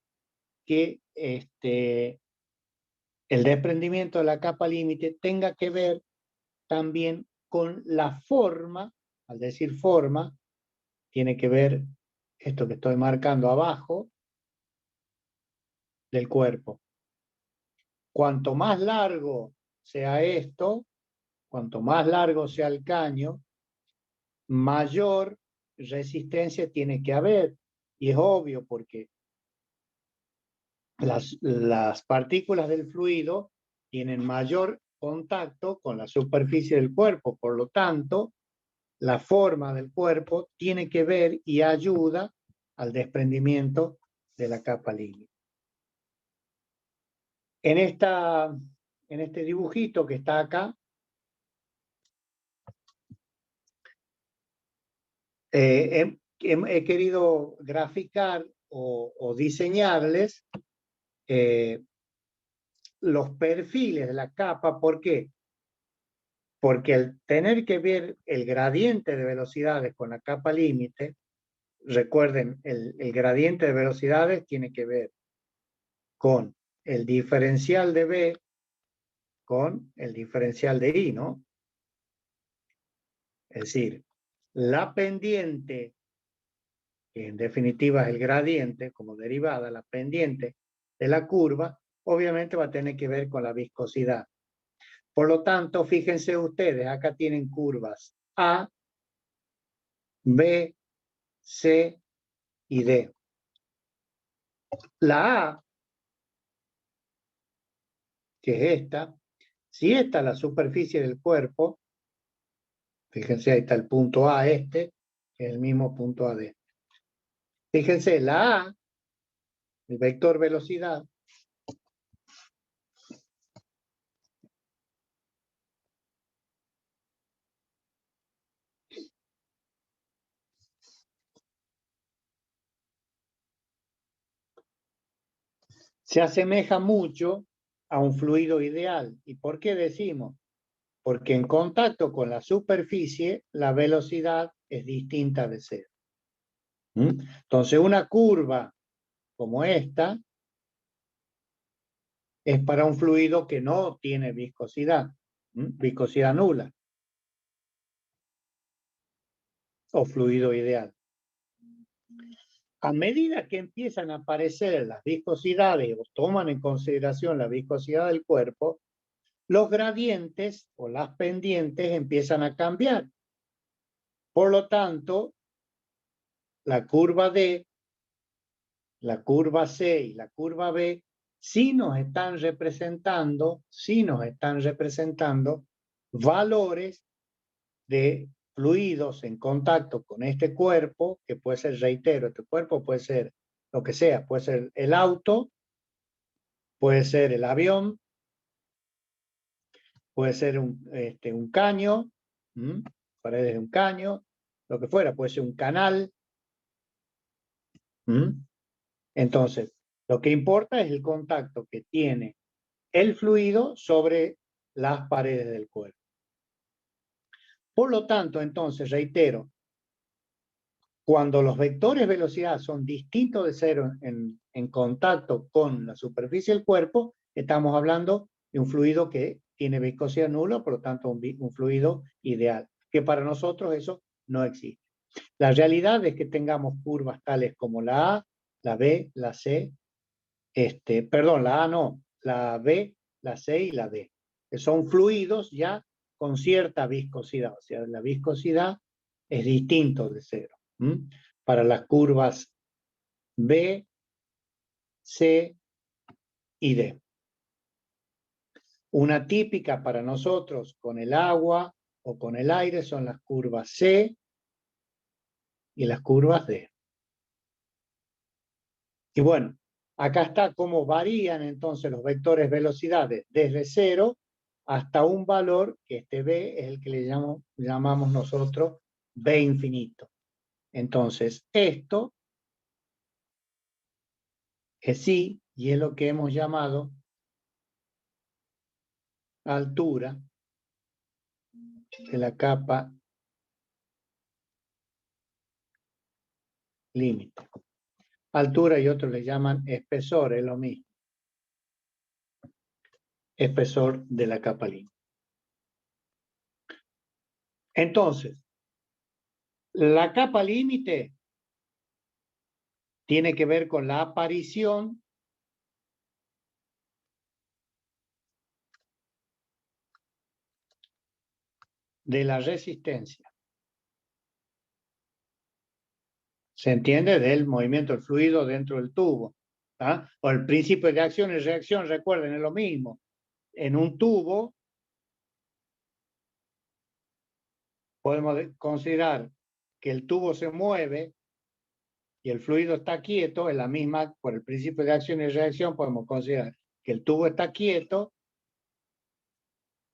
que el desprendimiento de la capa límite tenga que ver también con la forma. Al decir forma, tiene que ver esto que estoy marcando abajo del cuerpo. Cuanto más largo sea esto, cuanto más largo sea el caño, mayor resistencia tiene que haber. Y es obvio porque las partículas del fluido tienen mayor contacto con la superficie del cuerpo. Por lo tanto, la forma del cuerpo tiene que ver y ayuda al desprendimiento de la capa límite. En este dibujito que está acá, he querido graficar o diseñarles los perfiles de la capa. ¿Por qué? Porque al tener que ver el gradiente de velocidades con la capa límite, recuerden, el gradiente de velocidades tiene que ver con el diferencial de B con el diferencial de I, ¿no? Es decir, la pendiente, que en definitiva es el gradiente como derivada, la pendiente de la curva, obviamente va a tener que ver con la viscosidad. Por lo tanto, fíjense ustedes, acá tienen curvas A, B, C y D. La A, que es esta, si esta es la superficie del cuerpo, fíjense, ahí está el punto A que es el mismo punto A de este. Fíjense, la A, el vector velocidad, se asemeja mucho a un fluido ideal. ¿Y por qué decimos? Porque en contacto con la superficie, la velocidad es distinta de cero. Entonces, una curva como esta es para un fluido que no tiene viscosidad, viscosidad nula, o fluido ideal. A medida que empiezan a aparecer las viscosidades o toman en consideración la viscosidad del cuerpo, los gradientes o las pendientes empiezan a cambiar. Por lo tanto, la curva D, la curva C y la curva B sí nos están representando valores de fluidos en contacto con este cuerpo, que puede ser, reitero, este cuerpo puede ser lo que sea, puede ser el auto, puede ser el avión, puede ser un caño, paredes de un caño, lo que fuera, puede ser un canal. Entonces, lo que importa es el contacto que tiene el fluido sobre las paredes del cuerpo. Por lo tanto, entonces, reitero, cuando los vectores de velocidad son distintos de cero en contacto con la superficie del cuerpo, estamos hablando de un fluido que tiene viscosidad nula, por lo tanto un fluido ideal, que para nosotros eso no existe. La realidad es que tengamos curvas tales como la A, la B, la C, perdón, la A no, la B, la C y la D, que son fluidos ya con cierta viscosidad, o sea, la viscosidad es distinto de 0. Para las curvas B, C y D. Una típica para nosotros con el agua o con el aire son las curvas C y las curvas D. Y bueno, acá está cómo varían entonces los vectores velocidades desde 0 hasta un valor que este B es el que le llamamos nosotros B infinito. Entonces, esto es I y es lo que hemos llamado altura de la capa límite. Altura y otros le llaman espesor, es lo mismo. Espesor de la capa límite. Entonces, la capa límite tiene que ver con la aparición de la resistencia. ¿Se entiende? Del movimiento del fluido dentro del tubo. O el principio de acción y reacción, recuerden, es lo mismo. En un tubo podemos considerar que el tubo se mueve y el fluido está quieto, en la misma, por el principio de acción y reacción, podemos considerar que el tubo está quieto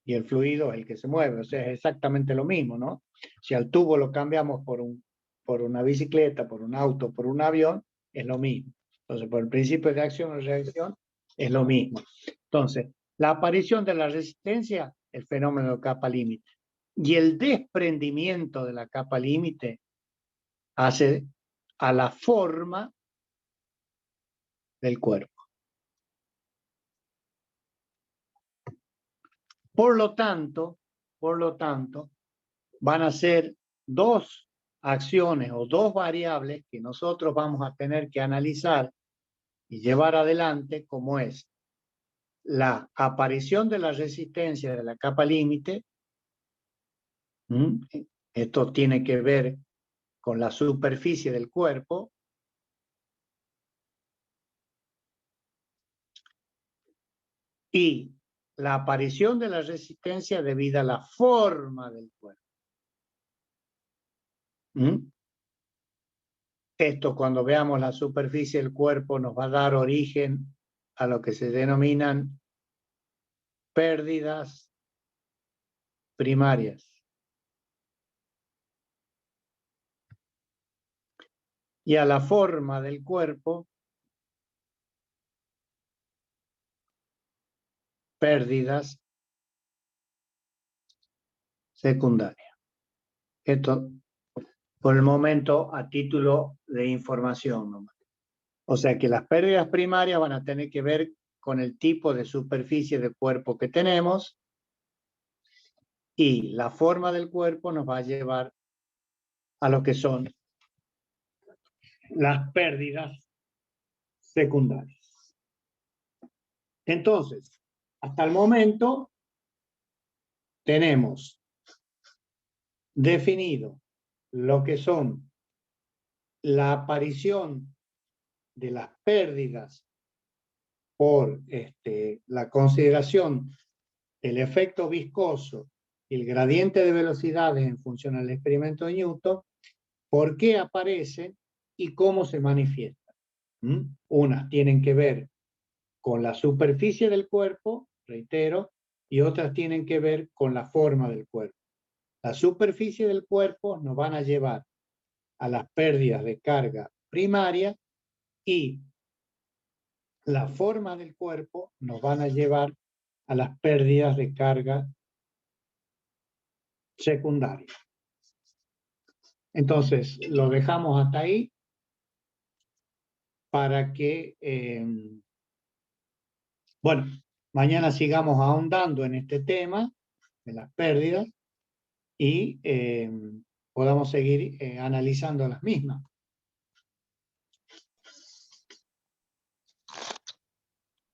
y el fluido es el que se mueve. O sea, es exactamente lo mismo, ¿no? Si al tubo lo cambiamos por una bicicleta, por un auto, por un avión, es lo mismo. Entonces, por el principio de acción y reacción, es lo mismo. Entonces, la aparición de la resistencia, el fenómeno de capa límite. Y el desprendimiento de la capa límite hace a la forma del cuerpo. Por lo tanto, van a ser dos acciones o dos variables que nosotros vamos a tener que analizar y llevar adelante, como es la aparición de la resistencia de la capa límite. Esto tiene que ver con la superficie del cuerpo. Y la aparición de la resistencia debido a la forma del cuerpo. Esto, cuando veamos la superficie del cuerpo, nos va a dar origen a lo que se denominan pérdidas primarias. Y a la forma del cuerpo, pérdidas secundarias. Esto, por el momento, a título de información nomás. O sea que las pérdidas primarias van a tener que ver con el tipo de superficie de cuerpo que tenemos, y la forma del cuerpo nos va a llevar a lo que son las pérdidas secundarias. Entonces, hasta el momento tenemos definido lo que son la aparición de las pérdidas por la consideración del efecto viscoso y el gradiente de velocidades en función al experimento de Newton, por qué aparecen y cómo se manifiestan. Unas tienen que ver con la superficie del cuerpo, reitero, y otras tienen que ver con la forma del cuerpo. La superficie del cuerpo nos van a llevar a las pérdidas de carga primaria, y la forma del cuerpo nos van a llevar a las pérdidas de carga secundaria. Entonces, lo dejamos hasta ahí para que, bueno, mañana sigamos ahondando en este tema de las pérdidas y podamos seguir analizando las mismas.